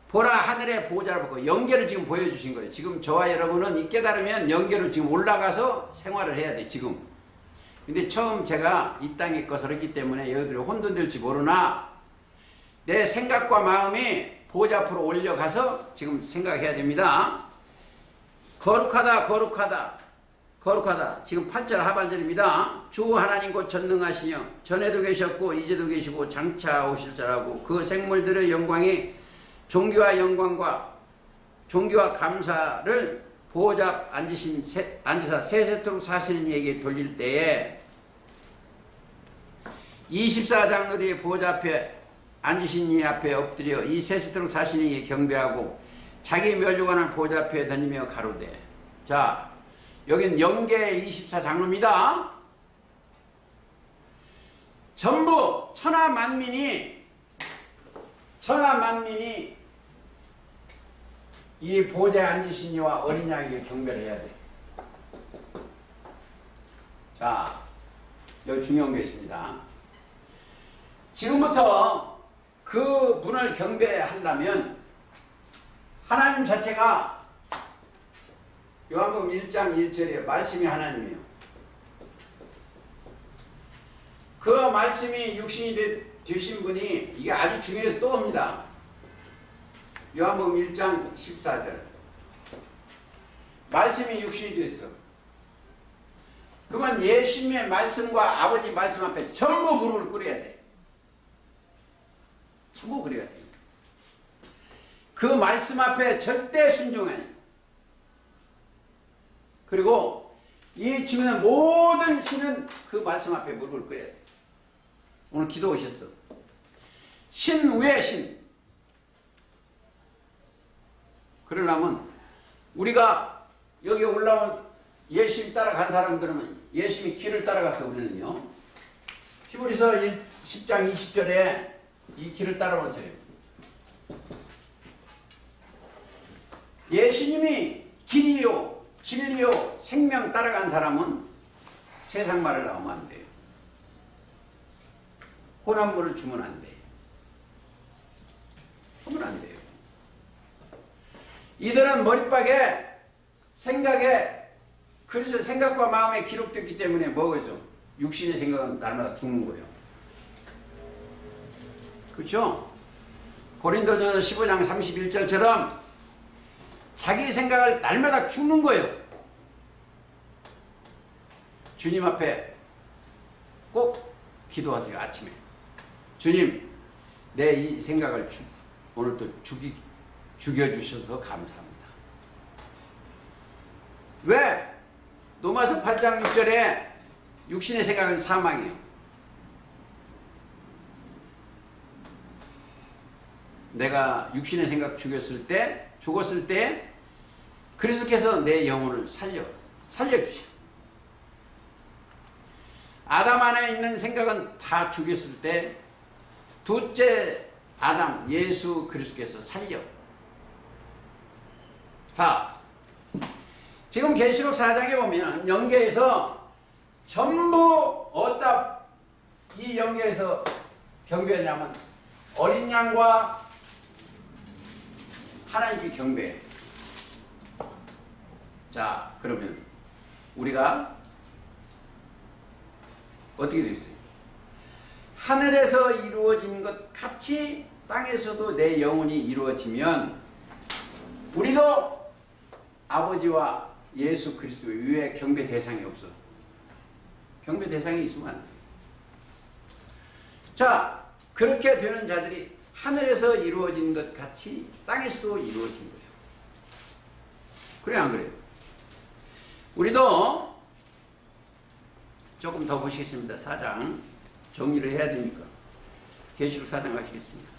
보라 하늘의 보호자를 보고 영계를 지금 보여주신 거예요. 지금 저와 여러분은 이 깨달으면 영계로 지금 올라가서 생활을 해야 돼 지금. 근데 처음 제가 이 땅에 것을 했기 때문에 여러분들이 혼돈될지 모르나 내 생각과 마음이 보호자 앞으로 올려가서 지금 생각해야 됩니다. 거룩하다 거룩하다 거룩하다. 지금 8절 하반절입니다. 주 하나님 곧 전능하시며 전에도 계셨고 이제도 계시고 장차 오실 자라고 그 생물들의 영광이 존귀와 영광과 존귀와 감사를 보호자 앉으사 세세토록 사시는 이에게 돌릴 때에 24장로의 보호자 앞에 앉으신 이 앞에 엎드려 이 세세토록 사시는 이에 경배하고 자기 멸류관을 보호자 앞에 던지며 가로되. 자, 여긴 영계 24장로입니다. 전부 천하만민이 이 보좌에 앉으신 이와 어린 양에게 경배를 해야 돼. 자, 여기 중요한 게 있습니다. 지금부터 그 분을 경배하려면 하나님 자체가 요한복음 1장 1절에 말씀이 하나님이에요. 그 말씀이 육신이 되신 분이 이게 아주 중요해서 또 옵니다. 요한복음 1장 14절 말씀이 육신이 됐어. 그러면 예수님의 말씀과 아버지 말씀 앞에 전부 무릎을 꿇어야 돼. 전부 그래야 돼. 그 말씀 앞에 절대 순종해야 돼. 그리고 이 지구의 모든 신은 그 말씀 앞에 무릎을 꿇어야 돼. 오늘 기도 오셨어. 신 위에 신. 그러려면 우리가 여기 올라온 예수님 따라간 사람들은 예수님이 길을 따라갔어. 우리는요. 히브리서 10장 20절에 이 길을 따라오세요. 예수님이 길이요 진리요 생명 따라간 사람은 세상 말을 나오면 안 돼요. 혼합물을 주면 안 돼요. 하면 안 돼요. 이들은 머릿박에 생각에 그래서 생각과 마음에 기록됐기 때문에 뭐겠죠? 육신의 생각은 날마다 죽는 거예요. 그렇죠? 고린도전서 15장 31절처럼 자기 생각을 날마다 죽는 거예요. 주님 앞에 꼭 기도하세요. 아침에. 주님, 내 이 생각을 오늘도 죽여주셔서 감사합니다. 왜? 로마서 8장 6절에 육신의 생각은 사망이에요. 내가 육신의 생각 죽었을 때 그리스도께서 내 영혼을 살려주셔. 아담 안에 있는 생각은 다 죽였을 때 둘째 아담 예수 그리스도께서 살려. 자, 지금 계시록 4장에 보면 영계에서 전부 어디다 이 영계에서 경배하냐면 어린 양과 하나님께 경배해. 자, 그러면 우리가 어떻게 되어 있어요? 하늘에서 이루어진 것 같이 땅에서도 내 영혼이 이루어지면 우리도 아버지와 예수 그리스도 위에 경배 대상이 없어. 경배 대상이 있으면 안 돼. 자, 그렇게 되는 자들이 하늘에서 이루어진 것 같이 땅에서도 이루어진 거예요. 그래 안 그래요? 우리도 조금 더 보시겠습니다. 4장 정리를 해야 되니까 계시록 4장 가시겠습니다.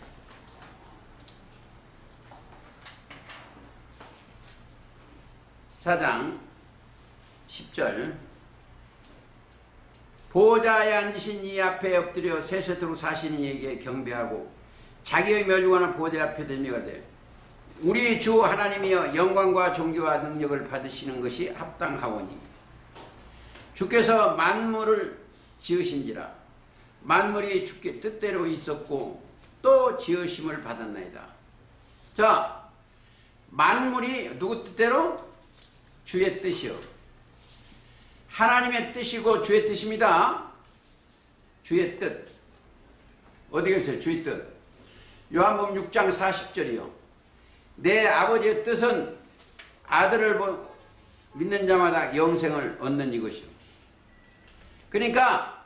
(4장) 10절 보좌에 앉으신 이 앞에 엎드려 세세토록 사시는 이에게 경배하고 자기의 멸류관을 보좌 앞에 들미가 돼 우리 주 하나님이여 영광과 존귀와 능력을 받으시는 것이 합당하오니 주께서 만물을 지으신지라 만물이 주께 뜻대로 있었고 또 지으심을 받았나이다. 자, 만물이 누구 뜻대로? 주의 뜻이요. 하나님의 뜻이고 주의 뜻입니다. 주의 뜻. 어디 계세요? 주의 뜻. 요한복음 6장 40절이요. 내 아버지의 뜻은 아들을 믿는 자마다 영생을 얻는 이것이요. 그러니까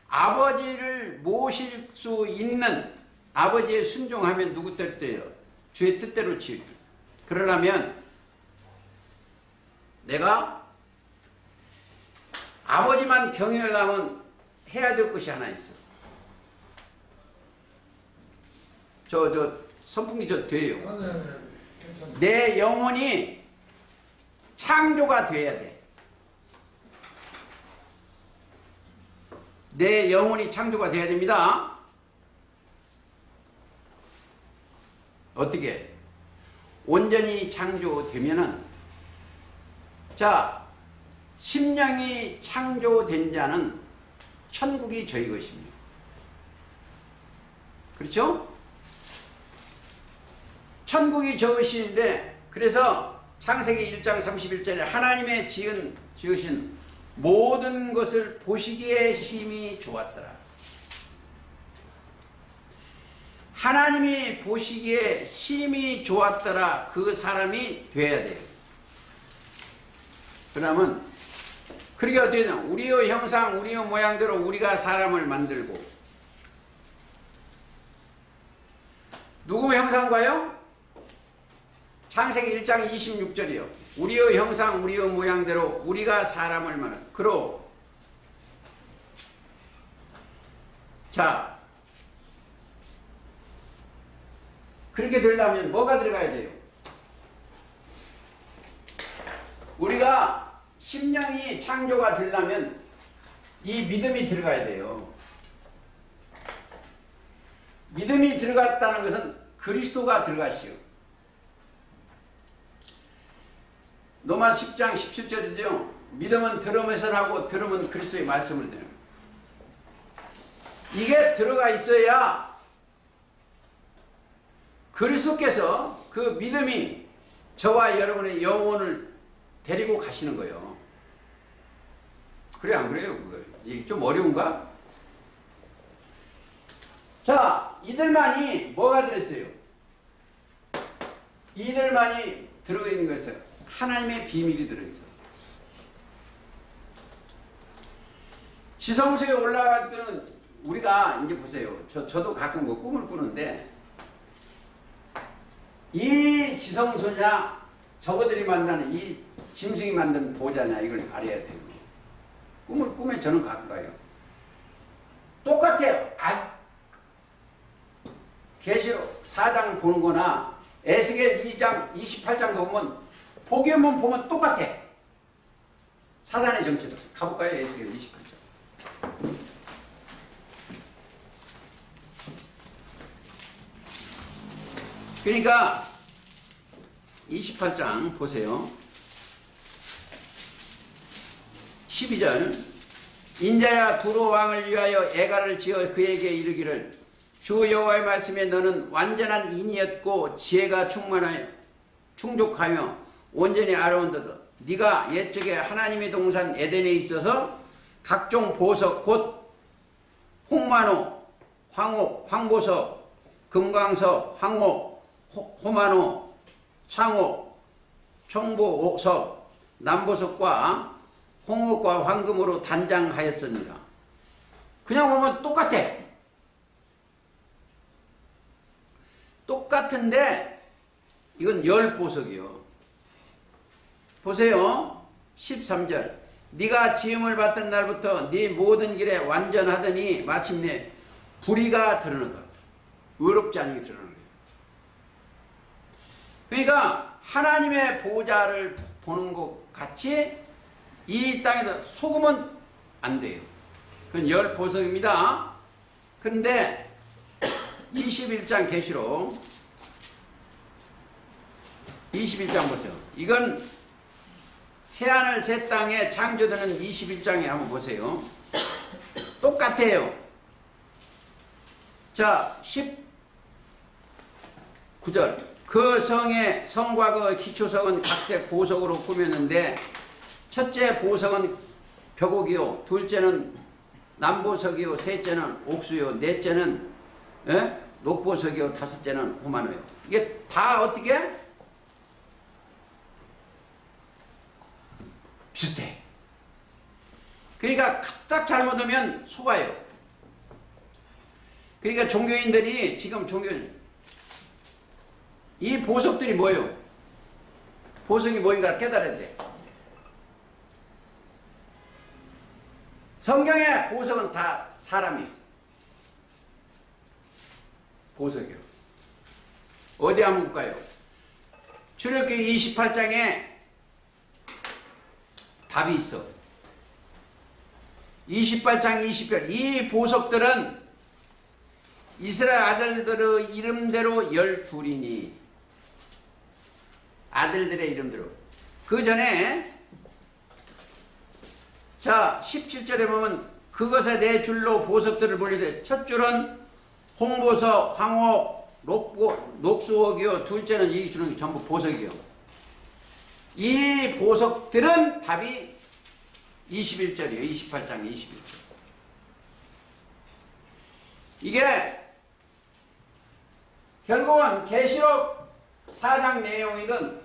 아버지를 모실 수 있는 아버지의 순종하면 누구 뜻대로? 주의 뜻대로 지을 때. 그러려면 내가 아버지만 경외하려면 해야 될 것이 하나 있어. 선풍기 돼요. 내 영혼이 창조가 돼야 돼. 내 영혼이 창조가 돼야 됩니다. 어떻게? 온전히 창조되면은 자, 심령이 창조된 자는 천국이 저희 것입니다. 그렇죠? 천국이 저 것인데 그래서 창세기 1장 31절에 하나님의 지으신 모든 것을 보시기에 심히 좋았더라. 하나님이 보시기에 심히 좋았더라. 그 사람이 돼야 돼요. 그러면 그렇게 어떻게 되냐? 우리의 형상, 우리의 모양대로 우리가 사람을 만들고 누구 형상과요? 창세기 1장 26절이요. 우리의 형상, 우리의 모양대로 우리가 사람을 만들. 그러. 자, 그렇게 되려면 뭐가 들어가야 돼요? 우리가 심령이 창조가 되려면 이 믿음이 들어가야 돼요. 믿음이 들어갔다는 것은 그리스도가 들어가시오. 로마 10장 17절이죠. 믿음은 들음에서 나고 들음은 그리스도의 말씀을 듣는. 이게 들어가 있어야 그리스도께서 그 믿음이 저와 여러분의 영혼을 데리고 가시는 거예요. 그래 안 그래요? 이게 좀 어려운가? 자, 이들만이 뭐가 들었어요? 이들만이 들어있는 것은 하나님의 비밀이 들어있어. 지성소에 올라갈 때는 우리가 이제 보세요. 저도 가끔 뭐 꿈을 꾸는데 이 지성소냐 저거들이 만나는 이 짐승이 만든 보좌냐 이걸 알아야 돼요. 꿈에 저는 가끔 가요. 똑같아요. 계시록 4장 보는 거나 에스겔 2장 28장도 보면 보기만 보면 똑같아. 사단의 정체도. 가볼까요? 에스겔 28장. 그러니까 28장 보세요. 12절 인자야 두로 왕을 위하여 애가를 지어 그에게 이르기를 주 여호와의 말씀에 너는 완전한 인이었고 지혜가 충족하며 온전히 알아온다도 네가 옛적에 하나님의 동산 에덴에 있어서 각종 보석 곧 홍마노, 황옥, 황보석, 금광석, 황옥, 호마노, 창옥, 청보석, 남보석과 홍옥과 황금으로 단장하였습니다. 그냥 보면 똑같아. 똑같은데 이건 열보석이요. 보세요. 13절 네가 지음을 받던 날부터 네 모든 길에 완전하더니 마침내 불의가 드러나다. 의롭지 않은 게 드러나는 거예요. 그러니까 하나님의 보좌를 보는 것 같이 이 땅에서 속으면 안 돼요. 그건 열보석입니다. 그런데 21장 계시록 21장 보세요. 이건 새하늘 새 땅에 창조되는 21장에 한번 보세요. 똑같아요. 자 19절 그 성과 그 기초석은 각색 보석으로 꾸몄는데 첫째 보석은 벽옥이요 둘째는 남보석이요 셋째는 옥수요 넷째는 녹보석이요 다섯째는 호마노요. 이게 다 어떻게? 비슷해. 그러니까 딱 잘못하면 속아요. 그러니까 종교인들이 지금 이 보석들이 뭐예요? 보석이 뭐인가 깨달아야 돼. 성경의 보석은 다 사람이에요. 보석이요. 어디 한번 볼까요? 출애굽기 28장에 답이 있어. 28장 20절 이 보석들은 이스라엘 아들들의 이름대로 12이니 아들들의 이름대로 그 전에 자 17절에 보면 그것에 네 줄로 보석들을 몰리되 첫 줄은 홍보석, 황옥, 녹수옥이요 둘째는 이 줄은 전부 보석이요. 이 보석들은 답이 21절이에요. 28장 21절. 이게 결국은 계시록 4장 내용이든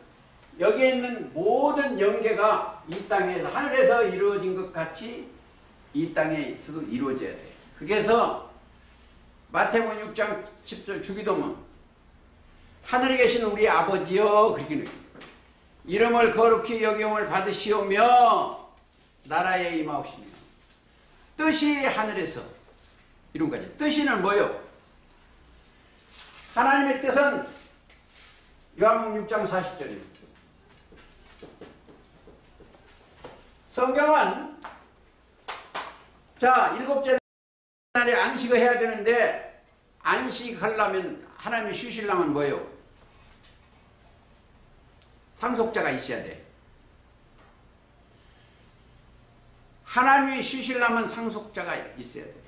여기에 있는 모든 연계가 이 땅에서 하늘에서 이루어진 것 같이 이 땅에서도 이루어져야 돼. 그래서 마태복음 6장 10절 주기도문 하늘에 계신 우리 아버지여 그렇게 이름을 거룩히 여김을 받으시오며 나라에 임하옵시며 뜻이 하늘에서 이룬 거지. 뜻이는 뭐요? 하나님의 뜻은 요한복음 6장 40절입니다. 성경은 자 일곱째 날에 안식을 해야 되는데 안식하려면 하나님이 쉬시려면 뭐예요? 상속자가 있어야 돼. 하나님이 쉬시려면 상속자가 있어야 돼요.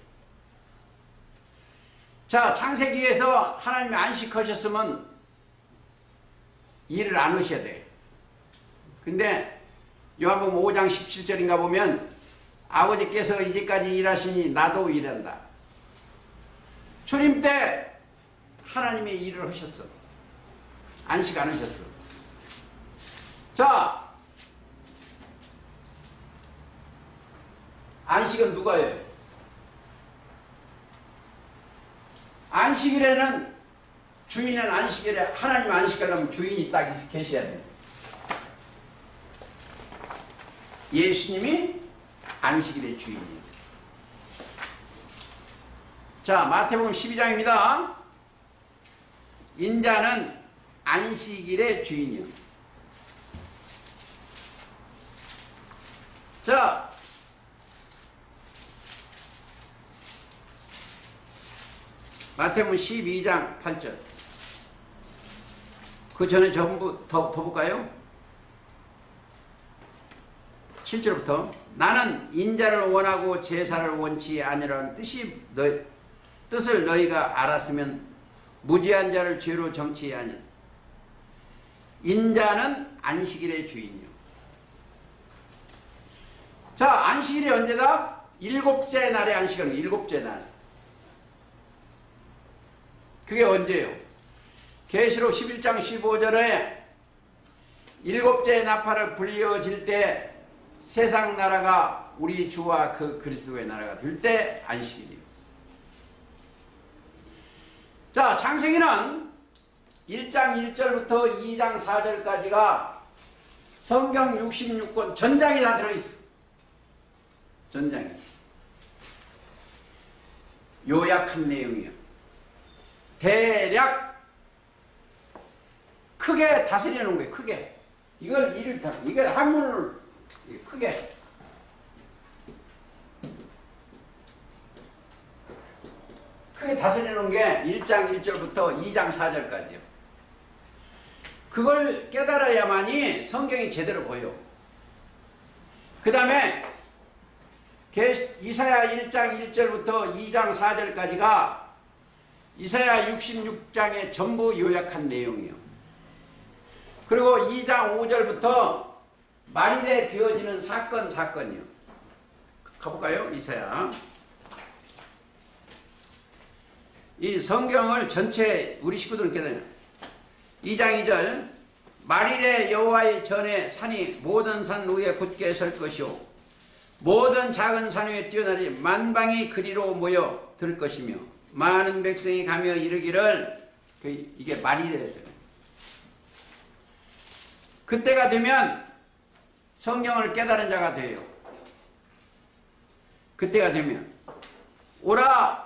자, 창세기에서 하나님이 안식하셨으면 일을 안 하셔야 돼요. 근데 요한복음 5장 17절인가 보면 아버지께서 이제까지 일하시니 나도 일한다. 주님 때 하나님이 일을 하셨어. 안식 안 하셨어. 자, 안식은 누가 해요? 안식일에는 주인은 안식일에 하나님 안식하려면 주인이 딱 계셔야 돼요. 예수님이 안식일의 주인이에요. 자, 마태복음 12장입니다. 인자는 안식일의 주인이요. 자, 마태복음 12장 8절. 그 전에 전부 더 볼까요? 7절부터 나는 인자를 원하고 제사를 원치 아니라는 뜻을 너희가 알았으면 무지한 자를 죄로 정치 아니. 인자는 안식일의 주인이요. 자, 안식일이 언제다? 일곱째 날에 안식일은 일곱째 날. 그게 언제예요? 계시록 11장 15절에 일곱째 나팔을 불려질 때 세상 나라가 우리 주와 그 그리스도의 나라가 될 때 안식일이에요. 자, 창세기는 1장 1절부터 2장 4절까지가 성경 66권 전장이 다 들어있어. 전장이. 요약한 내용이에요. 대략 크게 다스려 놓은 거예요. 크게. 이걸 이게 한문을 크게. 크게 다스려 놓은 게 1장 1절부터 2장 4절까지요. 그걸 깨달아야만이 성경이 제대로 보여. 그 다음에 이사야 1장 1절부터 2장 4절까지가 이사야 66장의 전부 요약한 내용이요. 그리고 2장 5절부터 말일에 되어지는 사건이요. 가볼까요? 이사야. 이 성경을 전체 우리 식구들 깨달아요. 2장 2절 말일에 여호와의 전에 산이 모든 산 위에 굳게 설 것이요 모든 작은 산 위에 뛰어나리 만방이 그리로 모여 들 것이며 많은 백성이 가며 이르기를 이게 말일에 했어요. 그때가 되면 성경을 깨달은 자가 돼요. 그때가 되면 오라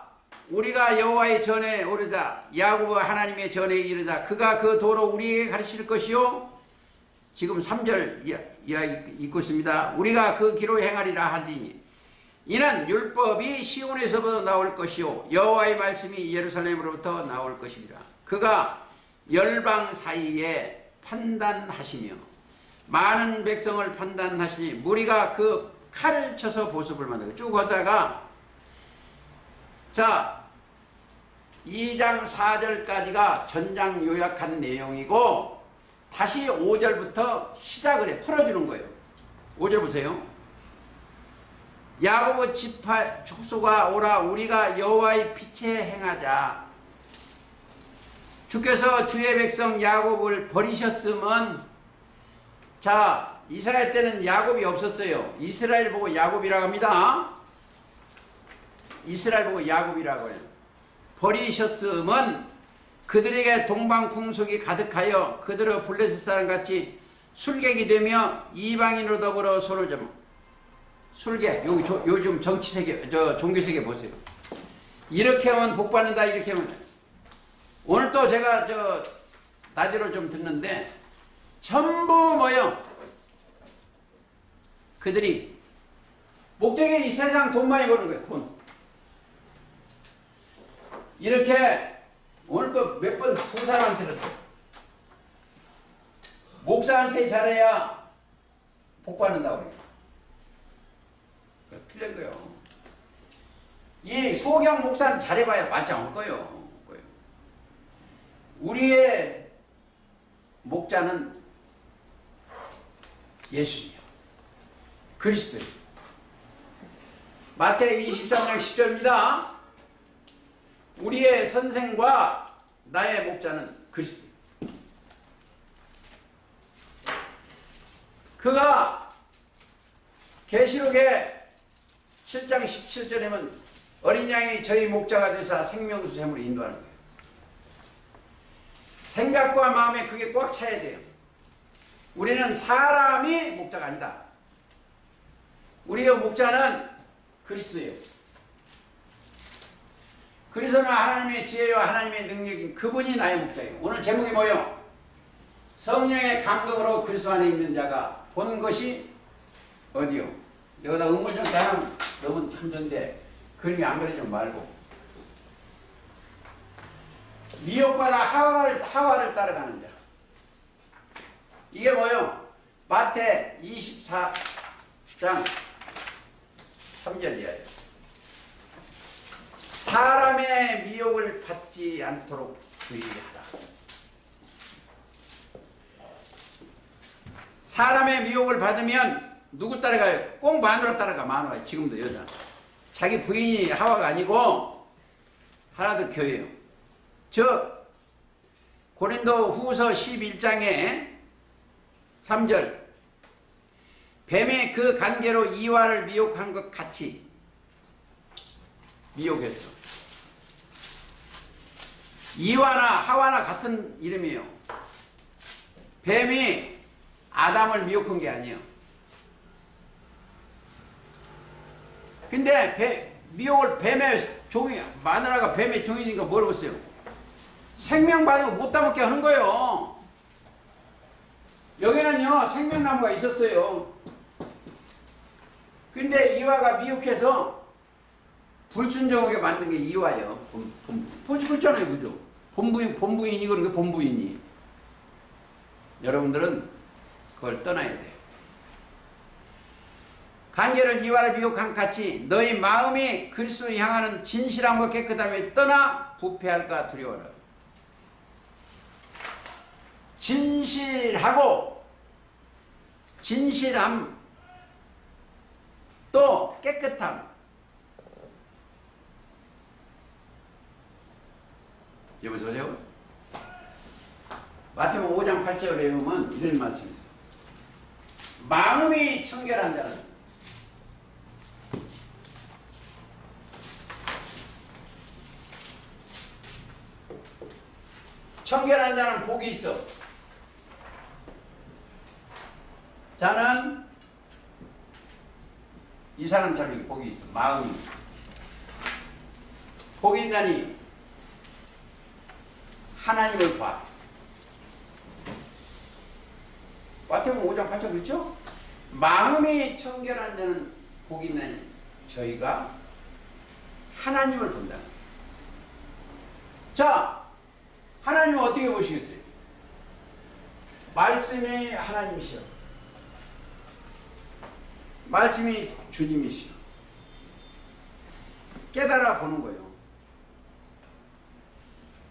우리가 여호와의 전에 오르자 야곱 하나님의 전에 이르자 그가 그 도로 우리에게 가르칠 것이요 지금 3절 읽고 있습니다. 우리가 그 길로 행하리라 하리니 이는 율법이 시온에서부터 나올 것이요 여호와의 말씀이 예루살렘으로부터 나올 것입니다. 그가 열방 사이에 판단하시며 많은 백성을 판단하시니 무리가 그 칼을 쳐서 보습을 만들고 쭉 하다가 자 2장 4절까지가 전장 요약한 내용이고 다시 5절부터 시작을 해 풀어주는 거예요. 5절 보세요. 야곱의 지파 축소가 오라 우리가 여호와의 빛에 행하자. 주께서 주의 백성 야곱을 버리셨으면 자 이사야 때는 야곱이 없었어요. 이스라엘 보고 야곱이라고 합니다. 이스라엘 보고 야곱이라고 해요. 버리셨으면 그들에게 동방풍속이 가득하여 그들의 블레셋 사람같이 술객이 되며 이방인으로 더불어 손을 잡아. 술객 여기 요즘 정치세계 종교세계 보세요. 이렇게 하면 복받는다 이렇게 하면 오늘 또 제가 라디오를 좀 듣는데 전부 모여 그들이 목적이 이 세상 돈 많이 버는 거예요. 돈 이렇게 오늘 또 몇 번 두 사람 들었어요. 목사한테 잘해야 복 받는다고 해요. 틀린 거예요. 이 소경 목사한테 잘해봐야 말짱 올 거예요. 우리의 목자는 예수님이요. 그리스도예요. 마태복음 23장 10절입니다. 우리의 선생과 나의 목자는 그리스도. 그가 계시록의 7장 17절에는 어린 양이 저희 목자가 되사 생명수 샘으로 인도하는 거예요. 생각과 마음에 그게 꽉 차야 돼요. 우리는 사람이 목자가 아니다. 우리의 목자는 그리스도예요. 그리스도는 하나님의 지혜와 하나님의 능력인 그분이 나의 목자예요. 오늘 제목이 뭐예요? 성령의 감동으로 그리스도 안에 있는 자가 본 것이 어디요? 여기다 음물 좀 따면 너무 참 좋은데 그림이 안 그려지 말고 미혹받아 하와를 따라가는 자. 이게 뭐예요? 마태 24장 3절이에요. 사람의 미혹을 받지 않도록 주의하라. 사람의 미혹을 받으면 누구 따라가요? 꼭 마누라 따라가. 마누라. 지금도 여자. 자기 부인이 하와가 아니고 하나도 교회예요. 즉 고린도 후서 11장에 3절 뱀의 그 관계로 이와를 미혹한 것 같이 미혹했어. 이와나 하와나 같은 이름이에요. 뱀이 아담을 미혹한 게 아니에요. 근데 미혹을 뱀의 종이, 마누라가 뱀의 종이니까 뭐라고 했어요? 생명받은 거 못 따먹게 하는 거예요. 여기는요 생명나무가 있었어요. 근데 이와가 미혹해서 불순종하게 만든 게 이와예요. 보시고 있잖아요. 그죠? 본부인이 그런 게 본부인이. 여러분들은 그걸 떠나야 돼요. 관계를 이와를 미혹한 같이 너희 마음이 그리스도를 향하는 진실함과 깨끗함에 떠나 부패할까 두려워라. 진실하고 진실함 또 깨끗함. 여보세요? 마태복음 5장 8절에 보면 이런 말씀이 있어요. 마음이 청결한 자는 청결한 자는 복이 있어. 자는 이 사람처럼 복이 있어. 마음이 복이 있나니 하나님을 봐. 마태복음 5장 8절 그렇죠? 마음이 청결한 자는 복이 있나니 저희가 하나님을 본다. 자, 하나님은 어떻게 보시겠어요? 말씀이 하나님이시여. 말씀이 주님이시여. 깨달아 보는 거예요.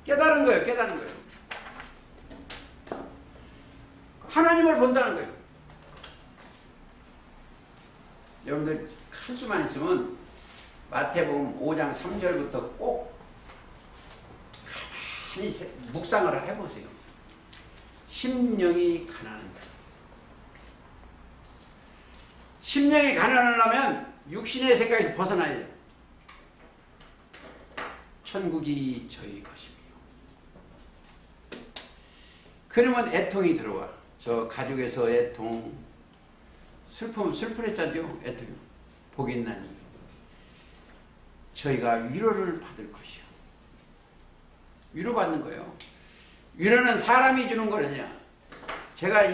깨달은 거예요. 깨달은 거예요. 하나님을 본다는 거예요. 여러분들 할 수만 있으면 마태복음 5장 3절부터 꼭 가만히 묵상을 해보세요. 심령이 가난한 자. 심령이 가난하려면 육신의 생각에서 벗어나야 돼요. 천국이 저희 것입니다. 그러면 애통이 들어와. 저 가족에서 애통, 슬프랬잖죠. 애통. 복이 있나니 저희가 위로를 받을 것이요. 위로받는 거예요. 위로는 사람이 주는 거냐. 제가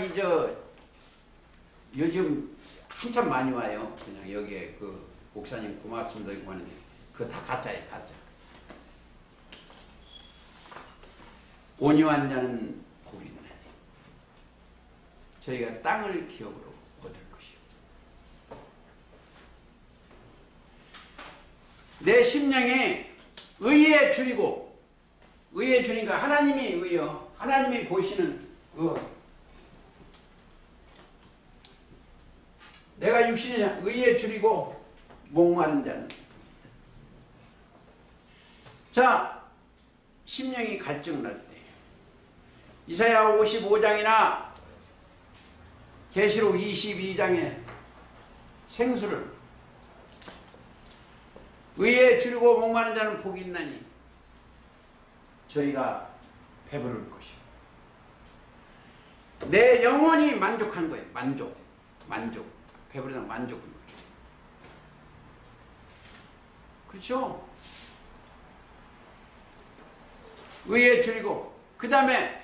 요즘 한참 많이 와요. 그냥 여기에 그 목사님 고맙습니다 이거 하는데 그거 다 가짜예요. 가짜. 온유한 자는 복이 있나니 저희가 땅을 기업으로 얻을 것이요. 내 심령이 의에 줄이고, 의에 줄이니까 하나님이 의요. 하나님이 보시는 내가 육신이 의에 줄이고 목마른 자는. 자, 심령이 갈증을 할 때 이사야 55장이나 계시록 22장에 생수를 의에 줄이고 목마른 자는 복이 있나니 저희가 배부를 것이요. 내 영혼이 만족한 거예요. 만족. 배부르다 만족은 거예요. 그렇죠? 의에 줄이고 그 다음에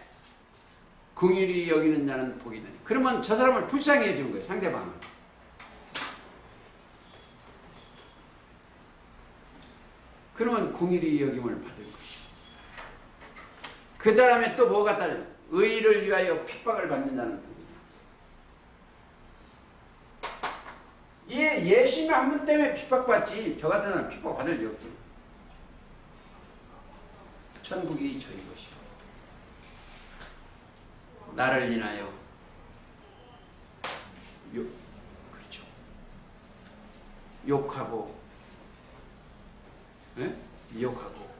긍휼히 여기는 자는 복이 있나니. 그러면 저 사람을 불쌍히 해주는 거예요. 상대방을. 그러면 긍휼히 여김을 받을 것이요. 그 다음에 또 뭐가 따르냐. 의를 위하여 핍박을 받는 자는 복이 있나니. 예수님의 한 분 때문에 핍박받지 저 같은 사람은 핍박받을 리 없어요. 천국이 저희 것이요. 나를 인하여 그렇죠. 욕하고 미혹하고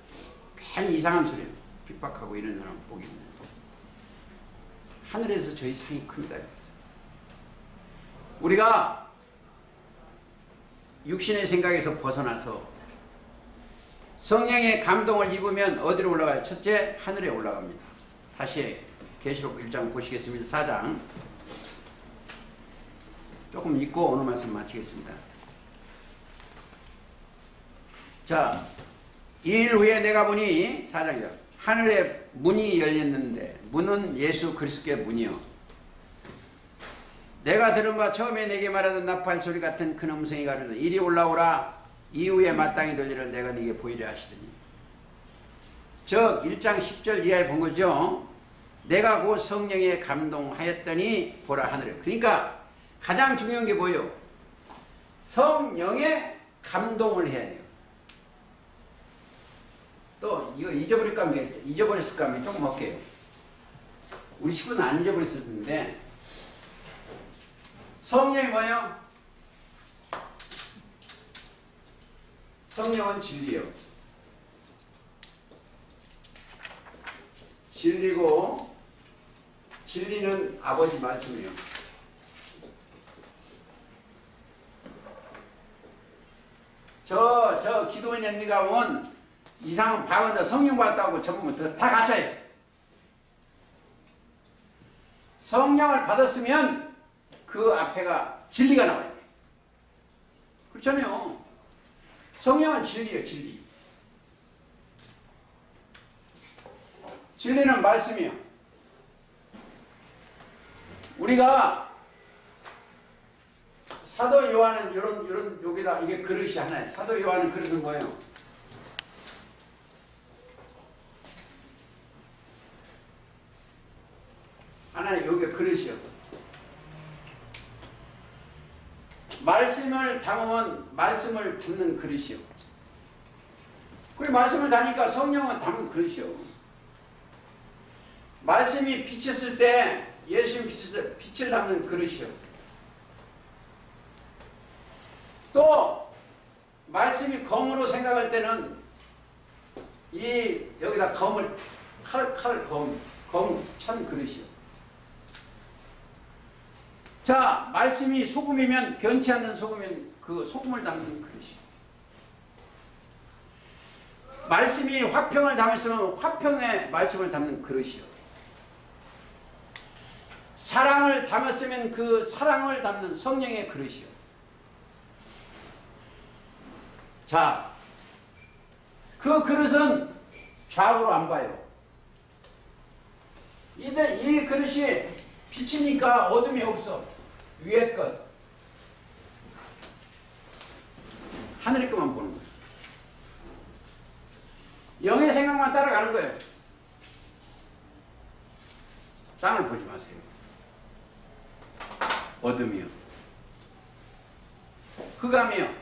괜히 이상한 소리 핍박하고 이런 사람 복이 있는 하늘에서 저희 상이 큽니다. 우리가 육신의 생각에서 벗어나서 성령의 감동을 입으면 어디로 올라가요? 첫째, 하늘에 올라갑니다. 다시 계시록 1장 보시겠습니다. 4장 조금 읽고 오늘 말씀 마치겠습니다. 자, 2일 후에 내가 보니 4장이요. 하늘에 문이 열렸는데 문은 예수 그리스도의 문이요. 내가 들은 바 처음에 내게 말하던 나팔 소리 같은 큰 음성이 가르되 이리 올라오라. 이후에 마땅히 들리를 내가 네게 보이려 하시더니. 즉 1장 10절 이하에 본 거죠. 내가 곧 성령에 감동하였더니 보라 하늘에. 그러니까 가장 중요한 게 뭐예요? 성령에 감동을 해야 돼요. 또 이거 잊어버릴까 하면 잊어버렸을까 하면 조금 할게요. 우리 식구는 안 잊어버렸을 텐데 성령이 뭐예요? 성령은 진리요. 진리고 진리는 아버지 말씀이에요. 저 기도인의 네가 온 이상한 방언다 성령 받았다고 전부면 다 가짜예요. 성령을 받았으면 그 앞에가 진리가 나와야 돼. 그렇잖아요. 성령은 진리예요. 진리. 진리는 말씀이요. 우리가 사도 요한은 요런 여기다 이게 그릇이 하나예요. 사도 요한은 그릇은 뭐예요? 하나는 여기 그릇이요. 말씀을 담으면 말씀을 담는 그릇이요. 그리고 말씀을 담으니까 성령은 담는 그릇이요. 말씀이 비쳤을 때 예수님 비쳤을 때 빛을 담는 그릇이요. 또 말씀이 검으로 생각할 때는 이 여기다 검을 검 찬 그릇이요. 자, 말씀이 소금이면 변치 않는 소금이면 그 소금을 담는 그릇이요. 말씀이 화평을 담았으면 화평의 말씀을 담는 그릇이요. 사랑을 담았으면 그 사랑을 담는 성령의 그릇이요. 자, 그 그릇은 좌우로 안 봐요. 이 그릇이 비치니까 어둠이 없어. 위에 것 하늘의 것만 보는 거예요. 영의 생각만 따라가는 거예요. 땅을 보지 마세요. 어둠이요, 흑암이요,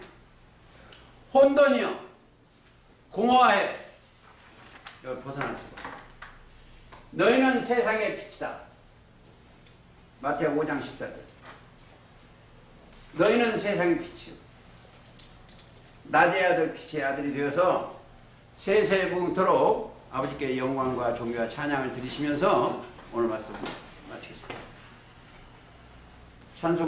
혼돈이요, 공허해. 여기 벗어났어. 너희는 세상의 빛이다. 마태오 5장 14절. 너희는 세상의 빛이요. 낮의 아들 빛의 아들이 되어서 세세무토록 아버지께 영광과 존귀와 찬양을 드리시면서 오늘 말씀 마치겠습니다. 찬송